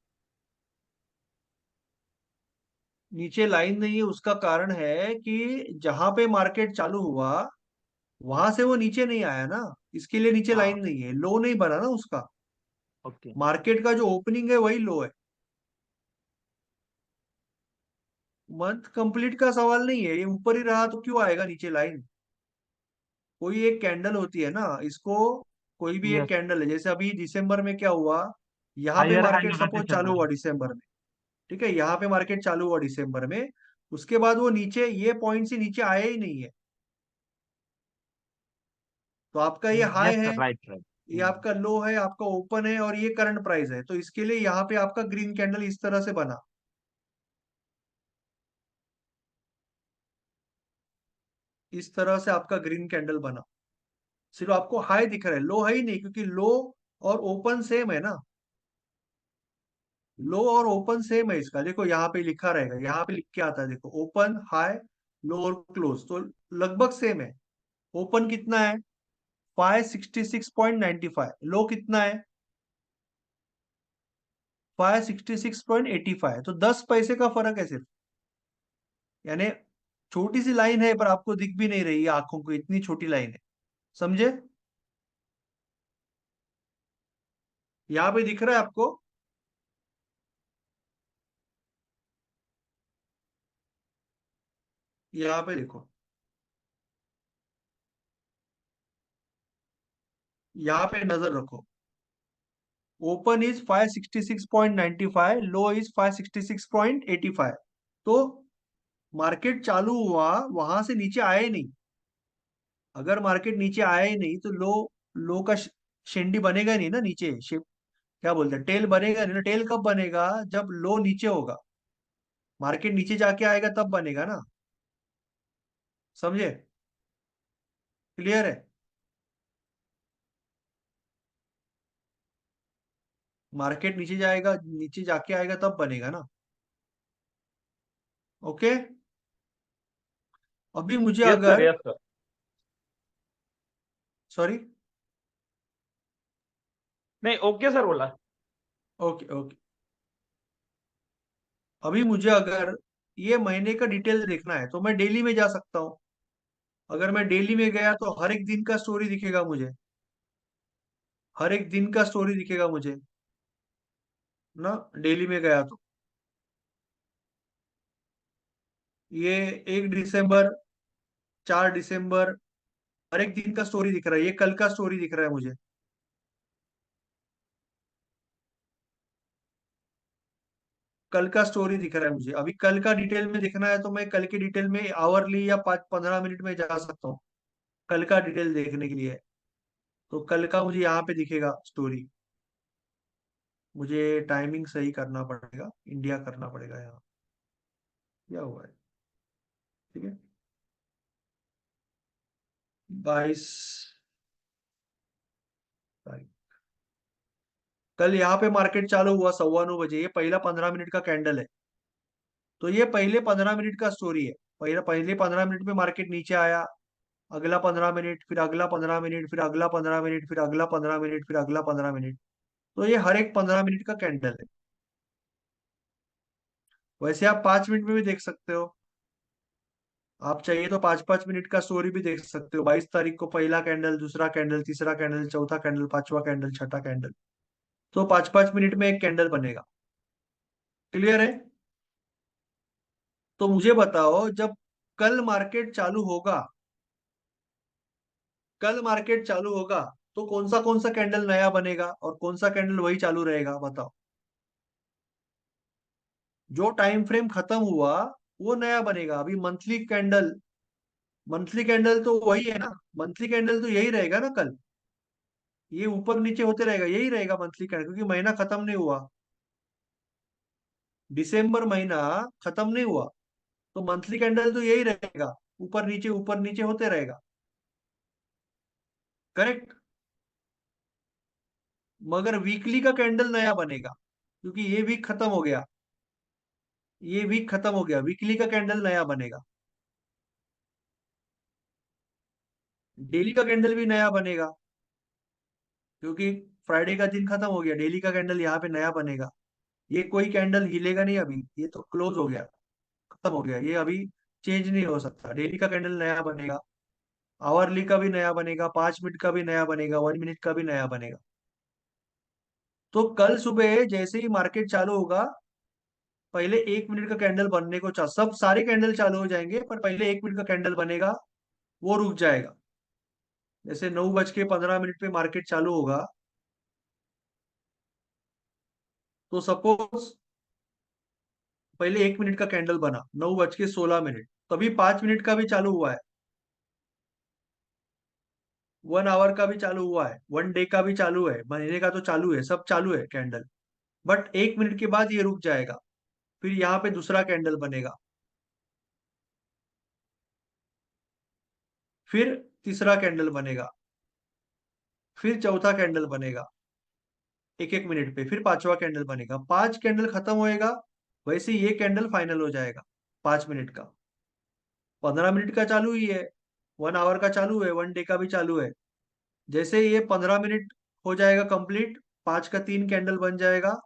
नीचे लाइन नहीं है, उसका कारण है कि जहां पे मार्केट चालू हुआ वहां से वो नीचे नहीं आया ना, इसके लिए नीचे हाँ. लाइन नहीं है, लो नहीं बना ना उसका। ओके. मार्केट का जो ओपनिंग है वही लो है। मंथ कंप्लीट का सवाल नहीं है, ये ऊपर ही रहा तो क्यों आएगा नीचे लाइन? कोई एक कैंडल होती है ना, इसको, कोई भी एक यस. कैंडल है, जैसे अभी दिसंबर में क्या हुआ, यहाँ पे हायर हाई मार्केट लगाते सपोज चल चालू रहा हुआ है. दिसंबर में, ठीक है, यहाँ पे मार्केट चालू हुआ दिसंबर में, उसके बाद वो नीचे ये पॉइंट से नीचे आया ही नहीं है। तो आपका ये हाई यस है, सर, राइट राइट. ये आपका लो है, आपका ओपन है, और ये करंट प्राइस है, तो इसके लिए यहाँ पे आपका ग्रीन कैंडल इस तरह से बना, इस तरह से आपका ग्रीन कैंडल बना। सिर्फ आपको हाई दिख रहा है, लो है ही नहीं, क्योंकि लो और ओपन सेम है ना। लो और ओपन सेम है इसका, देखो यहाँ पे लिखा रहेगा, यहाँ पे लिख के आता है, देखो ओपन हाई लो और क्लोज तो लगभग सेम है। ओपन कितना है? 566.95। लो कितना है? 566.85। तो 10 पैसे का फर्क है सिर्फ, यानी छोटी सी लाइन है, पर आपको दिख भी नहीं रही है आंखों को, इतनी छोटी लाइन है। समझे? यहाँ पे दिख रहा है आपको? यहाँ पे देखो, यहाँ पे नजर रखो। Open is 566.95, low is 566.85। तो मार्केट चालू हुआ, वहां से नीचे आया ही नहीं। अगर मार्केट नीचे आया ही नहीं तो लो, लो का शेंडी बनेगा ही नहीं ना नीचे, शेप क्या बोलते हैं, टेल बनेगा नहीं ना। टेल कब बनेगा? जब लो नीचे होगा, मार्केट नीचे जाके आएगा तब बनेगा ना। समझे? क्लियर है? मार्केट नीचे जाएगा, नीचे जाके आएगा तब बनेगा ना। ओके। अभी मुझे यस सर, अगर, यस सर. सॉरी, नाही, ओके सर बोला. ओके ओके, अभी मुझे अगर ये महीने का डिटेल देखना है तो मैं डेली में जा सकता हूँ। अगर मैं डेली में गया तो हर एक दिन का स्टोरी दिखेगा मुझे, हर एक दिन का स्टोरी दिखेगा मुझे ना, डेली में गया तो। ये 1 दिसंबर, 4 दिसंबर, हर एक दिन का स्टोरी दिख रहा है, ये कल का स्टोरी दिख रहा है मुझे। कल का स्टोरी दिख रहा है मुझे। अभी कल का डिटेल में दिखना है तो मैं कल के डिटेल में आवरली या 5-15 मिनट में जा सकता हूँ कल का डिटेल देखने के लिए। तो कल का मुझे यहाँ पे दिखेगा स्टोरी। मुझे टाइमिंग सही करना पड़ेगा, इंडिया करना पड़ेगा यहाँ। क्या हुआ है? ठीक है, 22 तारीख। कल यहाँ पे मार्केट चालू हुआ 9:15 बजे। ये पहला 15 मिनट का कैंडल है। तो ये पहले 15 मिनट का स्टोरी है। पहले 15 मिनट में मार्केट नीचे आया, अगला 15 मिनट, फिर अगला 15 मिनट, फिर अगला 15 मिनट, फिर अगला 15 मिनट, फिर अगला 15 मिनट। तो ये हर एक 15 मिनट का कैंडल है। वैसे आप 5 मिनट में भी देख सकते हो। आप चाहिए तो 5-5 मिनट का स्टोरी भी देख सकते हो। 22 तारीख को पहला कैंडल, दूसरा कैंडल, तीसरा कैंडल, चौथा कैंडल, पांचवा कैंडल, छठा कैंडल। तो 5-5 मिनट में एक कैंडल बनेगा। क्लियर है? तो मुझे बताओ, जब कल मार्केट चालू होगा, कल मार्केट चालू होगा, तो कौन सा कैंडल नया बनेगा और कौन सा कैंडल वही चालू रहेगा? बताओ। जो टाइम फ्रेम खत्म हुआ वो नया बनेगा। अभी मंथली कैंडल तो वही है ना। मंथली कैंडल तो यही रहेगा ना कल। ये ऊपर नीचे होते रहेगा, यही रहेगा मंथली कैंडल, क्योंकि महीना खत्म नहीं हुआ। दिसंबर महीना खत्म नहीं हुआ, तो मंथली कैंडल तो यही रहेगा, ऊपर नीचे होते रहेगा। करेक्ट। मगर वीकली का कैंडल नया बनेगा, क्योंकि ये वीक खत्म हो गया। ये वीक खत्म हो गया, वीकली का कैंडल नया बनेगा। डेली का कैंडल भी नया बनेगा, क्योंकि फ्राइडे का दिन खत्म हो गया। डेली का कैंडल यहाँ पे नया बनेगा। ये कोई कैंडल हिलेगा नहीं अभी, ये तो क्लोज हो गया, खत्म हो गया। ये अभी चेंज नहीं हो सकता। डेली का कैंडल नया बनेगा, आवरली का भी नया बनेगा, 5 मिनट का भी नया बनेगा, 1 मिनट का भी नया बनेगा। तो कल सुबह जैसे ही मार्केट चालू होगा, पहले 1 मिनट का कैंडल बनने को सब सारे कैंडल चालू हो जाएंगे, पर पहले 1 मिनट का कैंडल बनेगा, वो रुक जाएगा। जैसे 9:15 पे मार्केट चालू होगा, तो सपोज पहले 1 मिनट का कैंडल बना 9:16, तभी 5 मिनट का भी चालू हुआ है, 1 आवर का भी चालू हुआ है, 1 डे का भी चालू है, महीने का तो चालू है, सब चालू है कैंडल। बट 1 मिनट के बाद ये रुक जाएगा। फिर यहाँ पे दूसरा कैंडल बनेगा, फिर तीसरा कैंडल बनेगा, फिर चौथा कैंडल बनेगा 1-1 मिनट पे, फिर पांचवा कैंडल बनेगा। 5 कैंडल खत्म होएगा, वैसे ये कैंडल फाइनल हो जाएगा 5 मिनट का। 15 मिनट का चालू ही है, 1 आवर का चालू है, 1 डे का भी चालू है। जैसे ये 15 मिनट हो जाएगा कंप्लीट, 5 का 3 कैंडल बन जाएगा,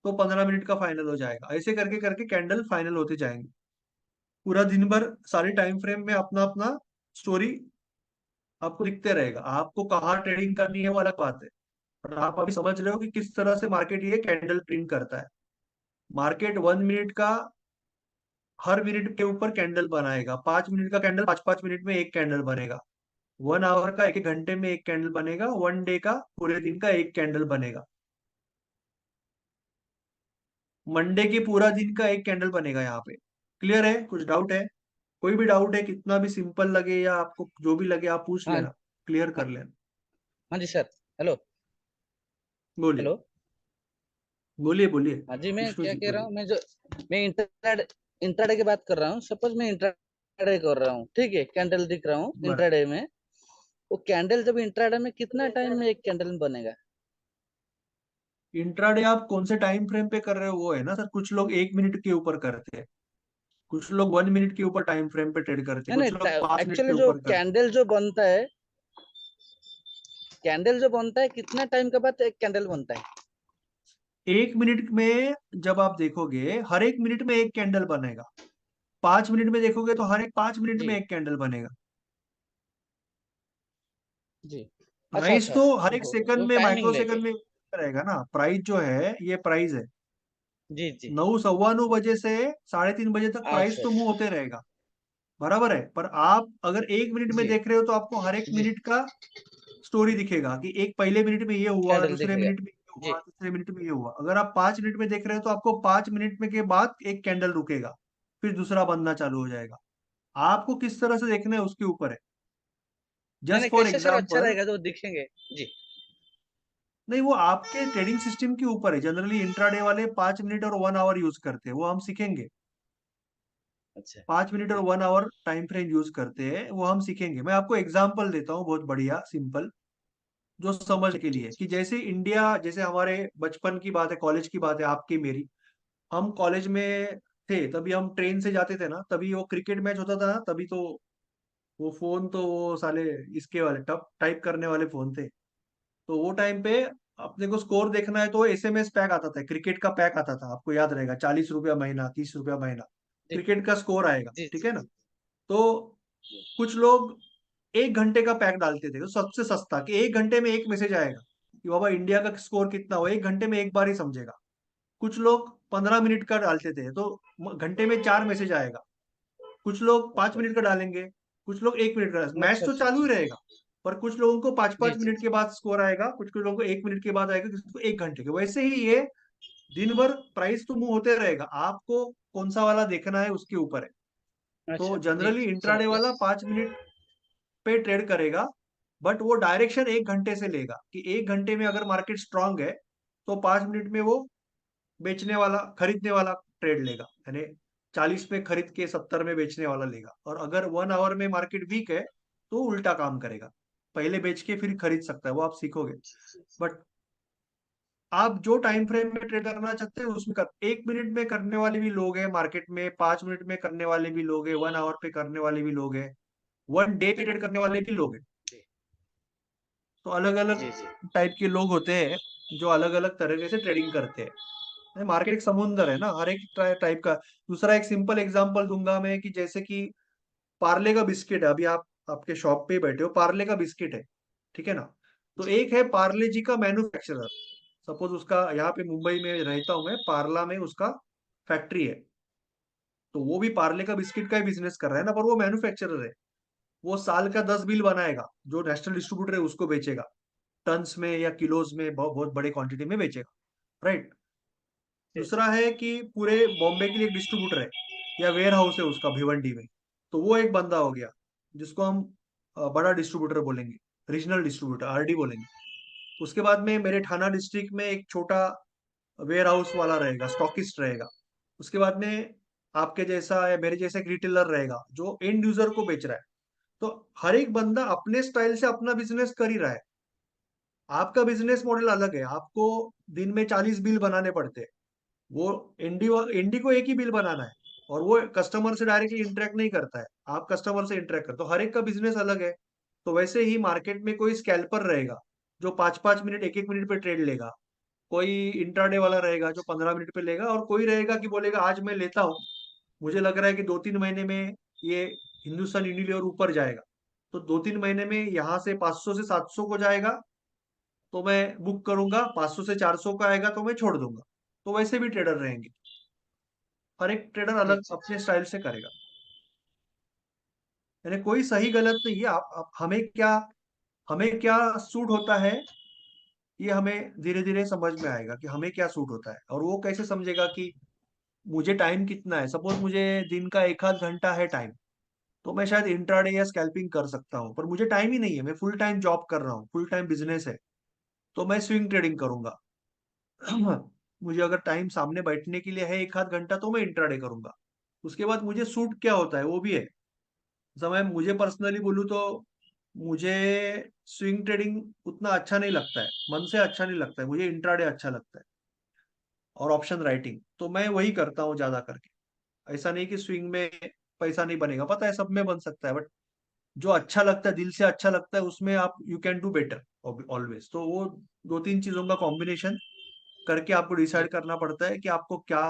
तो 15 मिनट का फाइनल हो जाएगा। ऐसे करके करके कैंडल फाइनल होते जाएंगे। पूरा दिन भर सारे टाइम फ्रेम में अपना अपना स्टोरी आपको दिखते रहेगा। आपको कहाँ ट्रेडिंग करनी है वो अलग बात है, पर आप अभी समझ रहे हो कि किस तरह से मार्केट ये कैंडल प्रिंट करता है। मार्केट 1 मिनट का हर मिनट के ऊपर कैंडल बनाएगा। 5 मिनट का कैंडल 5-5 मिनट में एक कैंडल बनेगा। 1 आवर का 1-1 घंटे में एक कैंडल बनेगा। 1 डे का पूरे दिन का एक कैंडल बनेगा। मंडे की पूरा दिन का एक कैंडल बनेगा यहाँ पे। क्लियर है? कुछ डाउट है? कोई भी डाउट है, कितना भी सिंपल लगे या आपको जो भी लगे आप पूछ हाँ लेना, क्लियर हाँ कर लेना। हाँ जी सर। हेलो। बोलिए, हेलो। बोलिए, बोलिए। हाँ जी, मैं विष्णु क्या जी कह रहा बोलिए। हूँ, मैं इंट्राडे इंट्राडे की बात कर रहा हूँ। सपोज मैं इंट्राडे कर रहा हूँ, ठीक है, कैंडल दिख रहा हूँ बराबर। इंट्राडे में। वो कैंडल जब इंट्राडे में कितना टाइम में एक कैंडल बनेगा? इंट्राडे आप कौन से टाइम फ्रेम पे कर रहे हो वो है ना सर। कुछ लोग 1 मिनट के ऊपर करते हैं, कुछ लोग 1 मिनट के ऊपर टाइम फ्रेम पे ट्रेड करते हैं, नहीं कुछ लोग नहीं, 5 मिनट के एक्चुअली जो ऊपर करते कैंडल जो बनता है, कैंडल जो बनता है कितना टाइम के बाद एक कैंडल बनता है? हैं। 1 मिनट में जब आप देखोगे हर एक मिनट में एक कैंडल बनेगा। 5 मिनट में देखोगे तो हर एक 5 मिनट में जी एक कैंडल बनेगा। जी। अच्छा प्राइस अच्छा। तो हर एक वो सेकंड में, टाइमिंग माइक्रो लेके। सेकंड में रहेगा ना। प्राइस जो है ये प्राइस है। जी जी। 9, 9:15 बजे से 3:30 बजे तक प्राइस अच्छा तो मूव अच्छा। होते रहेगा, बराबर है। पर आप अगर 1 मिनट में जी देख रहे हो तो आपको हर एक जी। मिनट का स्टोरी दिखेगा कि एक पहले मिनट में ये हुआ, कैंडल दूसरे दिखेगा। मिनट में ये जी हुआ, तीसरे मिनट में ये हुआ। अगर आप 5 मिनट में देख रहे हो तो आपको 5 मिनट में के बाद एक कैंडल रुकेगा, फिर दूसरा बनना चालू हो जाएगा। आपको किस तरह से देखना है उसके ऊपर है। नहीं जस्ट नहीं, फॉर कैसे सर अच्छा एग्जाम्पल, रहेगा तो दिखेंगे। जी नहीं वो आपके ट्रेडिंग सिस्टम के ऊपर है। जनरली इंट्राडे वाले 5 मिनट और 1 आवर यूज करते हैं, वो हम सीखेंगे। अच्छा 5 मिनट और जी 1 आवर टाइम फ्रेम यूज करते हैं, वो हम सीखेंगे। मैं आपको एग्जाम्पल देता हूँ बहुत बढ़िया सिंपल, जो समझ के जी लिए, जी कि जैसे इंडिया, जैसे हमारे बचपन की बात है, कॉलेज की बात है, आपकी मेरी, हम कॉलेज में थे तभी हम ट्रेन से जाते थे ना, तभी वो क्रिकेट मैच होता था ना, तभी तो वो फोन तो वो साले इसके वाले टप टाइप करने वाले फोन थे। तो वो टाइम पे अपने को स्कोर देखना है तो एसएमएस पैक आता था, क्रिकेट का पैक आता था, आपको याद रहेगा, 40 रुपया महीना, 30 रुपया महीना, जी क्रिकेट का स्कोर आएगा, जी ठीक जी है ना। जी तो जी कुछ लोग 1 घंटे का पैक डालते थे, तो सबसे सस्ता, कि 1 घंटे में एक मैसेज आएगा कि बाबा इंडिया का स्कोर कितना हो, 1 घंटे में एक बार ही समझेगा। कुछ लोग 15 मिनट का डालते थे, तो घंटे में 4 मैसेज आएगा। कुछ लोग पांच अच्छा मिनट का डालेंगे, कुछ लोग 1 मिनट का। मैच अच्छा तो अच्छा चालू ही अच्छा रहेगा, पर कुछ लोगों को पांच जी पांच जी मिनट के जी बाद स्कोर आएगा, कुछ कुछ लोगों को 1 मिनट के बाद आएगा, किसी को 1 घंटे के। वैसे ही ये दिन भर प्राइस तो मूव होते रहेगा, आपको कौन सा वाला देखना है उसके ऊपर है। तो अच्छा जी जनरली समझ इंट्राडे गया। वाला 5 मिनट पे ट्रेड करेगा, बट वो डायरेक्शन 1 घंटे से लेगा, कि 1 घंटे में अगर मार्केट स्ट्रांग है तो 5 मिनट में वो बेचने वाला खरीदने वाला ट्रेड लेगा, यानी 40 में खरीद के 70 में बेचने वाला लेगा। और अगर 1 आवर में मार्केट वीक है तो उल्टा काम करेगा, पहले बेच के फिर खरीद सकता है, वो आप सीखोगे। बट आप जो टाइम फ्रेम में ट्रेड करना चाहते हैं उसमें 1 मिनट में करने वाले भी लोग हैं मार्केट में, 5 मिनट में करने वाले भी लोग हैं, 1 आवर पे करने वाले भी लोग हैं, 1 डे पे ट्रेड करने वाले भी लोग हैं। जी तो अलग अलग जी जी टाइप के लोग होते हैं जो अलग अलग तरीके से ट्रेडिंग करते हैं। मार्केट एक समुंदर है ना, हर एक टाइप का। दूसरा एक सिंपल एग्जांपल दूंगा मैं, कि जैसे कि पार्ले का बिस्किट है, अभी आप आपके शॉप पे बैठे हो, पार्ले का बिस्किट है, ठीक है ना। तो जी एक है पार्ले जी का मैन्युफैक्चरर, सपोज उसका, यहाँ पे मुंबई में रहता हूँ मैं, पार्ला में उसका फैक्ट्री है, तो वो भी पार्ले का बिस्किट का ही बिजनेस कर रहा है ना, पर वो मैन्युफैक्चरर है। वो साल का 10 बिल बनाएगा, जो नेशनल डिस्ट्रीब्यूटर है उसको बेचेगा, टन्स में या किलोज में, बहुत बहुत बड़े क्वांटिटी में बेचेगा, राइट। जी दूसरा है कि पूरे बॉम्बे के लिए एक डिस्ट्रीब्यूटर है, या वेयर हाउस है उसका भिवंडी में, तो वो एक बंदा हो गया, जिसको हम बड़ा डिस्ट्रीब्यूटर बोलेंगे, रीजनल डिस्ट्रीब्यूटर, आरडी बोलेंगे। उसके बाद में मेरे थाना डिस्ट्रिक्ट में एक छोटा वेयर हाउस वाला रहेगा, स्टॉकिस्ट रहेगा। उसके बाद में आपके जैसा या मेरे जैसा एक रिटेलर रहेगा जो एंड यूजर को बेच रहा है। तो हर एक बंदा अपने स्टाइल से अपना बिजनेस कर ही रहा है। आपका बिजनेस मॉडल अलग है, आपको दिन में 40 बिल बनाने पड़ते हैं, वो एनडी एनडी को एक ही बिल बनाना है, और वो कस्टमर से डायरेक्टली इंटरेक्ट नहीं करता है, आप कस्टमर से इंटरेक्ट करते हो। हर एक का बिजनेस अलग है। तो वैसे ही मार्केट में कोई स्कैल्पर रहेगा जो 5 5 मिनट, 1 1 मिनट पे ट्रेड लेगा, कोई इंट्राडे वाला रहेगा जो 15 मिनट पे लेगा, और कोई रहेगा कि बोलेगा आज मैं लेता हूँ, मुझे लग रहा है कि 2 3 महीने में ये हिंदुस्तान यूनिलीवर ऊपर जाएगा, तो 2 3 महीने में यहाँ से 500 से 700 को जाएगा, तो मैं बुक करूंगा, 500 से 400 का आएगा तो मैं छोड़ दूंगा। तो वैसे भी ट्रेडर रहेंगे, हर एक ट्रेडर जी अलग जी अपने स्टाइल से करेगा। यानी कोई सही गलत नहीं है। हमें क्या सूट होता है, ये हमें धीरे धीरे समझ में आएगा कि हमें क्या सूट होता है। और वो कैसे समझेगा कि मुझे टाइम कितना है, सपोज मुझे दिन का एक आध घंटा है टाइम, तो मैं शायद इंट्राडे या स्कैल्पिंग कर सकता हूँ, पर मुझे टाइम ही नहीं है, मैं फुल टाइम जॉब कर रहा हूँ, फुल टाइम बिजनेस है, तो मैं स्विंग ट्रेडिंग करूंगा। मुझे अगर टाइम सामने बैठने के लिए है एक आध घंटा तो मैं इंट्राडे करूंगा। उसके बाद मुझे सूट क्या होता है वो भी है। समय मुझे पर्सनली बोलूँ तो मुझे स्विंग ट्रेडिंग उतना अच्छा नहीं लगता है, मन से अच्छा नहीं लगता है, मुझे इंट्राडे अच्छा लगता है, और ऑप्शन राइटिंग तो मैं वही करता हूँ ज्यादा करके। ऐसा नहीं कि स्विंग में पैसा नहीं बनेगा, पता है सब में बन सकता है, बट जो अच्छा लगता है, दिल से अच्छा लगता है, उसमें आप you can do better always. तो वो 2 3 चीजों का कॉम्बिनेशन करके आपको जी डिसाइड करना पड़ता है कि आपको क्या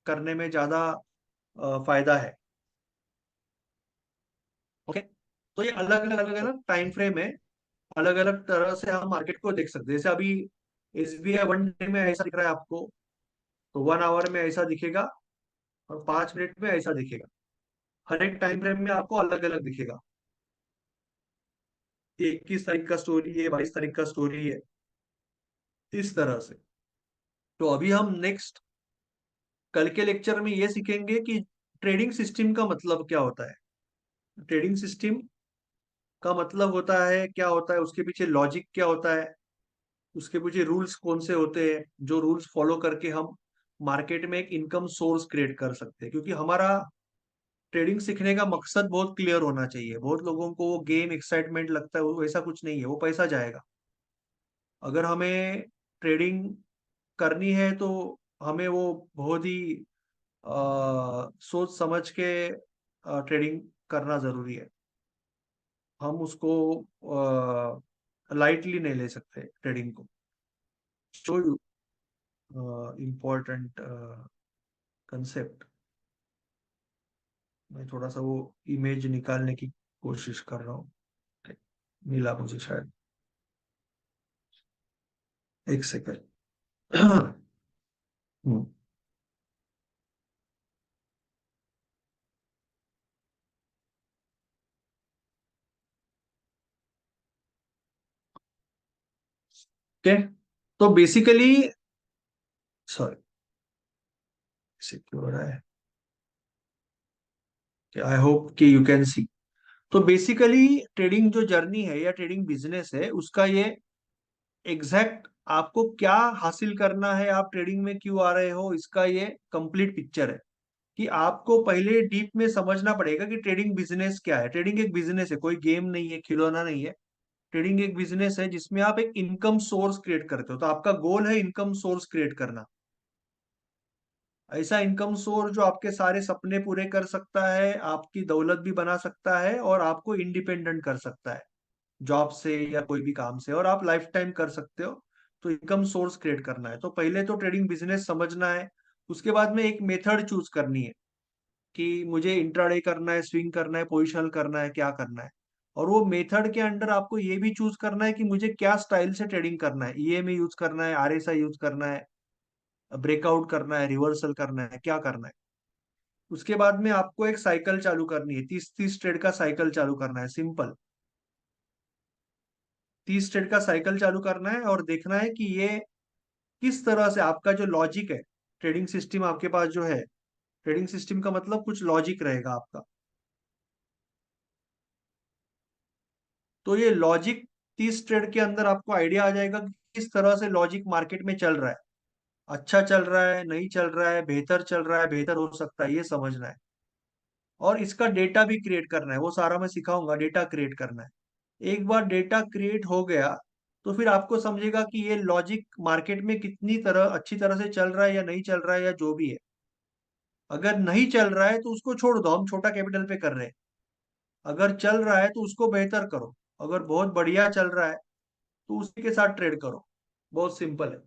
करने में ज्यादा फायदा है। ओके। तो ये अलग अलग टाइम फ्रेम है, अलग अलग तरह से हम मार्केट को देख सकते हैं। जैसे अभी एसबीआई 1 डे में ऐसा दिख रहा है आपको, तो 1 आवर में ऐसा दिखेगा, और 5 मिनट में ऐसा दिखेगा। हर एक टाइम फ्रेम में आपको अलग अलग दिखेगा। 21 तारीख का स्टोरी है, 22 तारीख का स्टोरी है, इस तरह से। तो अभी हम नेक्स्ट कल के लेक्चर में ये सीखेंगे कि ट्रेडिंग सिस्टम का मतलब क्या होता है। ट्रेडिंग सिस्टम का मतलब होता है क्या होता है, उसके पीछे लॉजिक क्या होता है, उसके पीछे रूल्स कौन से होते हैं, जो रूल्स फॉलो करके हम मार्केट में एक इनकम सोर्स क्रिएट कर सकते हैं। क्योंकि हमारा ट्रेडिंग सीखने का मकसद बहुत क्लियर होना चाहिए। बहुत लोगों को वो गेम एक्साइटमेंट लगता है, वो वैसा कुछ नहीं है, वो पैसा जाएगा। अगर हमें ट्रेडिंग करनी है तो हमें वो बहुत ही सोच समझ के ट्रेडिंग करना जरूरी है। हम उसको लाइटली नहीं ले सकते ट्रेडिंग को। So important concept. मैं थोड़ा सा वो इमेज निकालने की कोशिश कर रहा हूँ, मिला मुझे शायद, एक सेकंड। ओके, तो बेसिकली, सॉरी, सिक्योर है, आई होप कि यू कैन सी। तो बेसिकली ट्रेडिंग जो जर्नी है या ट्रेडिंग बिजनेस है, उसका ये एग्जैक्ट आपको क्या हासिल करना है, आप ट्रेडिंग में क्यों आ रहे हो, इसका ये कंप्लीट पिक्चर है। कि आपको पहले डीप में समझना पड़ेगा कि ट्रेडिंग बिजनेस क्या है। ट्रेडिंग एक बिजनेस है, कोई गेम नहीं है, खिलौना नहीं है। ट्रेडिंग एक बिजनेस है जिसमें आप एक इनकम सोर्स क्रिएट करते हो। तो आपका गोल है इनकम सोर्स क्रिएट करना, ऐसा इनकम सोर्स जो आपके सारे सपने पूरे कर सकता है, आपकी दौलत भी बना सकता है और आपको इंडिपेंडेंट कर सकता है जॉब से या कोई भी काम से, और आप लाइफ टाइम कर सकते हो। तो इनकम सोर्स क्रिएट करना है, तो पहले तो ट्रेडिंग बिजनेस समझना है। उसके बाद में एक मेथड चूज करनी है कि मुझे इंट्राडे करना है, स्विंग करना है, पोजिशनल करना है, क्या करना है। और वो मेथड के अंडर आपको ये भी चूज करना है कि मुझे क्या स्टाइल से ट्रेडिंग करना है, ईएमए यूज करना है, आरएसआई यूज करना है, ब्रेकआउट करना है, रिवर्सल करना है, क्या करना है। उसके बाद में आपको एक साइकिल चालू करनी है, 30-30 ट्रेड का साइकिल चालू करना है, सिंपल। 30 ट्रेड का साइकिल चालू करना है और देखना है कि ये किस तरह से आपका जो लॉजिक है, ट्रेडिंग सिस्टम आपके पास जो है, ट्रेडिंग सिस्टम का मतलब कुछ लॉजिक रहेगा आपका। तो ये लॉजिक 30 ट्रेड के अंदर आपको आइडिया आ जाएगा कि किस तरह से लॉजिक मार्केट में चल रहा है, अच्छा चल रहा है, नहीं चल रहा है, बेहतर चल रहा है, बेहतर हो सकता है, ये समझना है। और इसका डेटा भी क्रिएट करना है, वो सारा मैं सिखाऊंगा, डेटा क्रिएट करना है। एक बार डेटा क्रिएट हो गया तो फिर आपको समझेगा कि ये लॉजिक मार्केट में कितनी तरह अच्छी तरह से चल रहा है या नहीं चल रहा है या जो भी है। अगर नहीं चल रहा है तो उसको छोड़ दो, हम छोटा कैपिटल पे कर रहे हैं। अगर चल रहा है तो उसको बेहतर करो। अगर बहुत बढ़िया चल रहा है तो उसी के साथ ट्रेड करो, बहुत सिंपल है।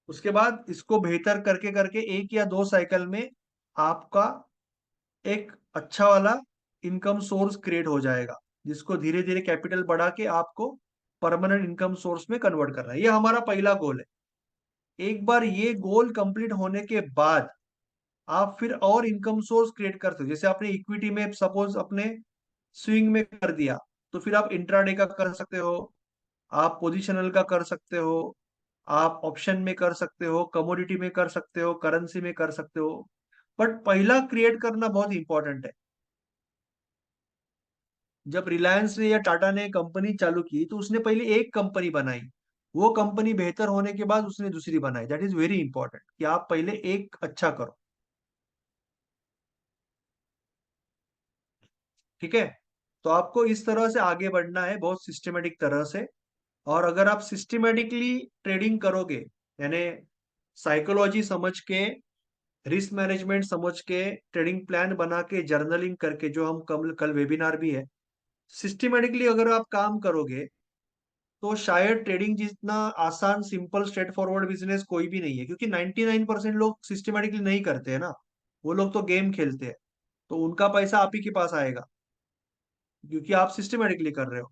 उसके बाद इसको बेहतर करके करके एक या दो साइकिल में आपका एक अच्छा वाला इनकम सोर्स क्रिएट हो जाएगा, जिसको धीरे धीरे कैपिटल बढ़ा के आपको परमानेंट इनकम सोर्स में कन्वर्ट करना है। ये हमारा पहला गोल है। एक बार ये गोल कंप्लीट होने के बाद आप फिर और इनकम सोर्स क्रिएट करते हो। जैसे आपने इक्विटी में सपोज अपने स्विंग में कर दिया, तो फिर आप इंट्राडे का कर सकते हो, आप पोजिशनल का कर सकते हो, आप ऑप्शन में कर सकते हो, कमोडिटी में कर सकते हो, करेंसी में कर सकते हो। बट पहला क्रिएट करना बहुत इंपॉर्टेंट है। जब रिलायंस ने या टाटा ने कंपनी चालू की तो उसने पहले एक कंपनी बनाई, वो कंपनी बेहतर होने के बाद उसने दूसरी बनाई। दैट इज वेरी इंपॉर्टेंट कि आप पहले एक अच्छा करो। ठीक है, तो आपको इस तरह से आगे बढ़ना है, बहुत सिस्टमेटिक तरह से। और अगर आप सिस्टमेटिकली ट्रेडिंग करोगे, यानी साइकोलॉजी समझ के, रिस्क मैनेजमेंट समझ के, ट्रेडिंग प्लान बना के, जर्नलिंग करके, जो हम कल कल वेबिनार भी है, सिस्टमेटिकली अगर आप काम करोगे तो शायद ट्रेडिंग जितना आसान, सिंपल, स्ट्रेट फॉरवर्ड बिजनेस कोई भी नहीं है। क्योंकि 99% लोग सिस्टमेटिकली नहीं करते हैं ना, वो लोग तो गेम खेलते हैं। तो उनका पैसा आप ही के पास आएगा, क्योंकि आप सिस्टमेटिकली कर रहे हो।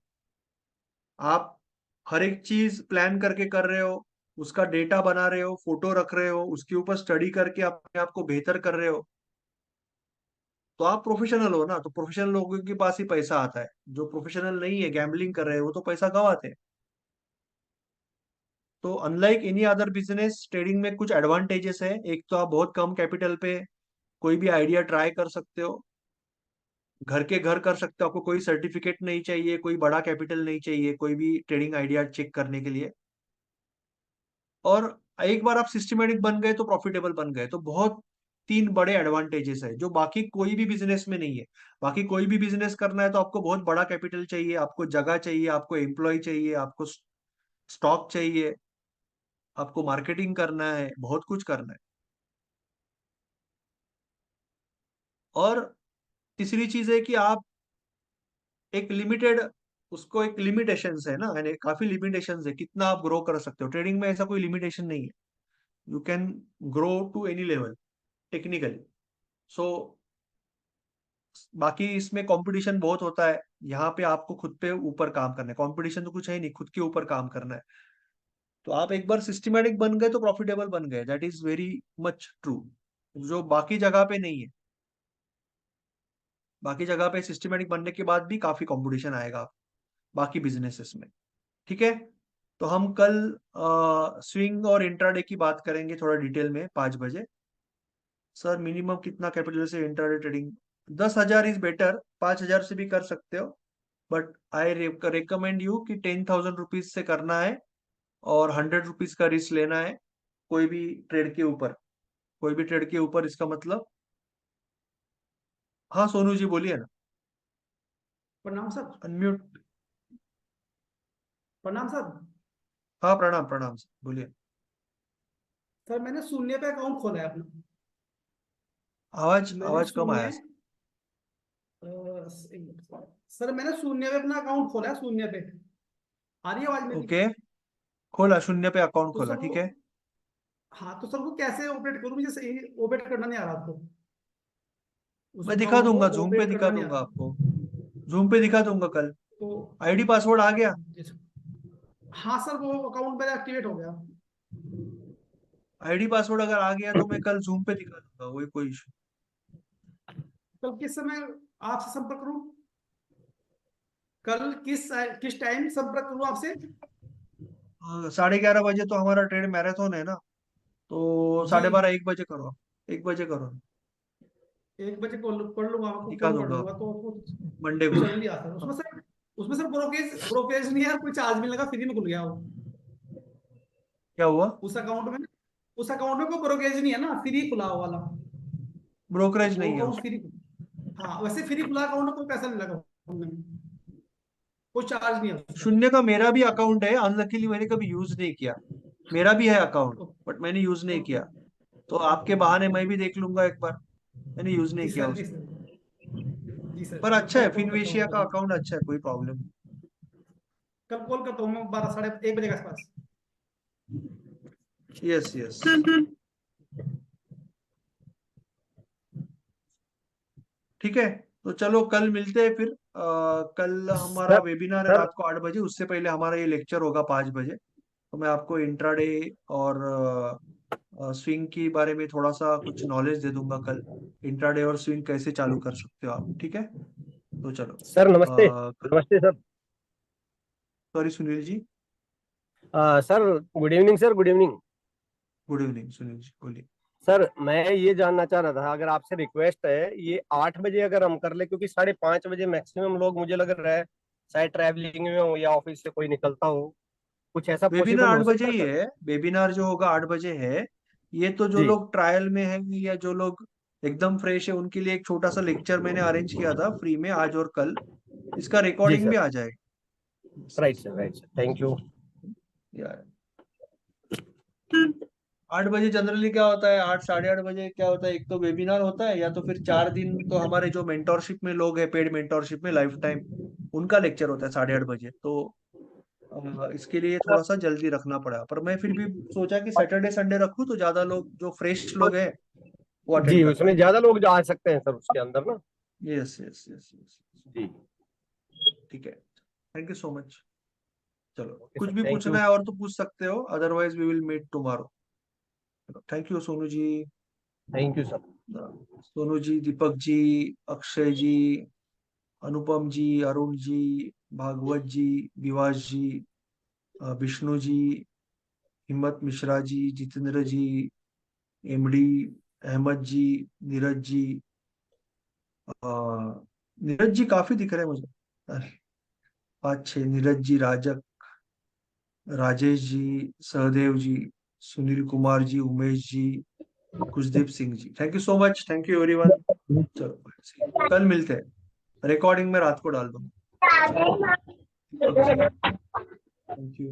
आप हर एक चीज प्लान करके कर रहे हो, उसका डेटा बना रहे हो, फोटो रख रहे हो, उसके ऊपर स्टडी करके अपने आप को बेहतर कर रहे हो। तो आप प्रोफेशनल हो ना, तो प्रोफेशनल लोगों के पास ही पैसा आता है। जो प्रोफेशनल नहीं है, गैम्बलिंग कर रहे हैं, वो तो पैसा गवाते हैं। तो unlike any other business, trading में कुछ एडवांटेजेस है। एक तो आप बहुत कम कैपिटल पे कोई भी आइडिया ट्राई कर सकते हो, घर के घर कर सकते हो। आपको कोई सर्टिफिकेट नहीं चाहिए, कोई बड़ा कैपिटल नहीं चाहिए कोई भी ट्रेडिंग आइडिया चेक करने के लिए। और एक बार आप सिस्टमेटिक बन गए तो प्रॉफिटेबल बन गए, तो बहुत तीन बड़े एडवांटेजेस है जो बाकी कोई भी बिजनेस में नहीं है। बाकी कोई भी बिजनेस करना है तो आपको बहुत बड़ा कैपिटल चाहिए, आपको जगह चाहिए, आपको एम्प्लॉय चाहिए, आपको स्टॉक चाहिए, आपको मार्केटिंग करना है, बहुत कुछ करना है। और तीसरी चीज है कि आप एक लिमिटेड, उसको एक लिमिटेशंस है ना, यानी काफी लिमिटेशंस है कितना आप ग्रो कर सकते हो। ट्रेडिंग में ऐसा कोई लिमिटेशन नहीं है, you can grow to any level technically. So बाकी इसमें कंपटीशन बहुत होता है, यहाँ पे आपको खुद पे ऊपर काम करना है। कंपटीशन तो कुछ है नहीं, खुद के ऊपर काम करना है। तो आप एक बार सिस्टमेटिक बन गए तो प्रॉफिटेबल बन गए, that is very much true, जो बाकी जगह पे नहीं है। बाकी जगह पे सिस्टमेटिक बनने के बाद भी काफी कंपटीशन आएगा बाकी बिजनेसेस में। ठीक है, तो हम कल स्विंग और इंट्राडे की बात करेंगे थोड़ा डिटेल में 5 बजे। सर मिनिमम कितना कैपिटल से इंट्राडे ट्रेडिंग? 10,000 इज बेटर, 5,000 से भी कर सकते हो, बट आई रिकमेंड यू कि 10,000 रुपीज से करना है और 100 रुपीज का रिस्क लेना है कोई भी ट्रेड के ऊपर। कोई भी ट्रेड के ऊपर, इसका मतलब। हाँ सोनू जी बोलिए ना। प्रणाम सर। अनम्यूट। प्रणाम सर। हाँ प्रणाम प्रणाम सर, बोलिए। सर मैंने शून्य पे अकाउंट खोला है अपना। आवाज मैंने आवाज कम आया। शून्य सर मैंने शून्य पे अपना अकाउंट खोला है, शून्य पे। आ रही है आवाज मेरी? ओके, खोला, शून्य पे अकाउंट तो खोला, सर वो, ठीक है। हाँ तो सर वो कैसे ऑपरेट करूँ? मुझे सही ऑपरेट करना नहीं आ रहा आपको, उस मैं दिखा अकाउंट को दूंगा, जूम पे ऑपरेट दिखा करना नहीं आ दूंगा रहा। आपको, जूम पे दिखा दूंगा कल। तो आईडी पासवर्ड आ गया? जी सर। हाँ सर वो अकाउंट मेरा एक्टिवेट हो गया। आईडी पासवर्ड अगर आ गया तो मैं कल जूम पे दिखा दूंगा, वही कोई इशू। कल किस समय आपसे संपर्क करूँ? कल किस टाइम संपर्क करूँ आपसे? 11:30 बजे तो हमारा ट्रेड मैराथन है ना, तो जी 12:30 1 बजे करो, 1 बजे करो। 1 बजे कॉल कर लूंगा, आपको दिखा फोन कर दूंगा लूंगा तो मंडे को। चल लिया सर। उसमें सर ब्रोकेज नहीं है, कोई चार्ज नहीं लगा, फ्री में खुल गया वो। क्या हुआ? उस अकाउंट में उस अकाउंट में कोई ब्रोकेज नहीं है ना, फ्री खुला वो वाला। ब्रोकरेज वो नहीं है अकाउंट उसमें। फ्री। हाँ वैसे फ्री खुला अकाउंट में कोई पैसा नहीं लगा उसमें, कोई चार्ज नहीं है उसका। शून्य का मेरा भी अकाउंट है, अनलकीली मैंने कभी यूज नहीं किया। मेरा भी है अकाउंट, बट मैंने यूज नहीं ओके। किया। तो आपके बहाने मैं भी देख लूंगा एक बार, मैंने यूज नहीं जी किया सर, जी उसको। सर, जी सर। पर मैं अच्छा है, कल कॉल करता हूँ फिनवेशिया का आपको। अकाउंट अच्छा है, कोई प्रॉब्लम कल कॉल करता हूँ मैं 12 साढ़े 1 बजे के आसपास। नहीं। Yes yes. ठीक है, तो चलो कल मिलते हैं फिर। कल हमारा सर वेबिनार है सर रात को 8 बजे, उससे पहले हमारा ये लेक्चर होगा 5 बजे। तो मैं आपको इंट्राडे और स्विंग के बारे में थोड़ा सा कुछ नॉलेज दे दूंगा कल। इंट्राडे और स्विंग कैसे चालू कर सकते हो आप, ठीक है। तो चलो। सर नमस्ते। नमस्ते sir. Sorry Sunil ji. Sir good evening sir, good evening. Good evening Sunil ji, बोलिए। सर मैं ये जानना चाह रहा था, अगर आपसे रिक्वेस्ट है, ये 8 बजे अगर हम कर ले, क्योंकि 5:30 बजे मैक्सिमम लोग मुझे लग रहा है शायद ट्रैवलिंग में हो या ऑफिस से कोई निकलता हो, कुछ ऐसा वेबिनार पॉसिबल आठ हो बजे सकता है ही सर? है, वेबिनार जो होगा 8 बजे है। ये तो जो जी लोग ट्रायल में हैं या जो लोग एकदम फ्रेश है उनके लिए एक छोटा सा लेक्चर मैंने अरेंज किया था फ्री में आज और कल। इसका जी रिकॉर्डिंग भी सर। आ जाएगा। Yes, right yes. Sir, right sir, thank you. यार 8 बजे जनरली क्या होता है, 8 साढ़े 8 बजे क्या होता है, एक तो वेबिनार होता है या तो फिर 4 दिन तो हमारे जो मेंटोरशिप में लोग हैं, पेड मेंटोरशिप में लाइफ टाइम, उनका लेक्चर होता है 8:30 बजे। तो इसके लिए थोड़ा सा जल्दी रखना पड़ा, पर मैं फिर भी सोचा कि सैटरडे संडे रखूं तो ज्यादा लोग जो फ्रेश लोग हैं वो जी अटेंड कर उसमें पाएंगे। ज्यादा लोग जा सकते हैं सर उसके अंदर ना। Yes yes yes yes. जी ठीक है, थैंक यू सो मच। चलो, ओके कुछ सर, भी थैंक पूछना यू। है और तो पूछ सकते हो, otherwise we will meet tomorrow. Thank you Sonu ji. Thank you sir. Sonu ji, Deepak ji, Akshay ji, Anupam ji, Arun ji, Bhagwat ji, Vivas ji, Vishnu ji, Himmat Mishra ji, Jitendra ji, MD Ahmed ji, Neeraj ji, Neeraj ji काफी दिख रहे हैं मुझे। अरे, 5 6 Neeraj ji, Rajak, Rajesh ji, Sahdev ji, Sunil Kumar ji, Umesh ji, Kushdeep Singh ji, thank you so much, thank you everyone. चलो कल मिलते हैं, रिकॉर्डिंग में रात को डाल दूंगा। चलो, थैंक यू।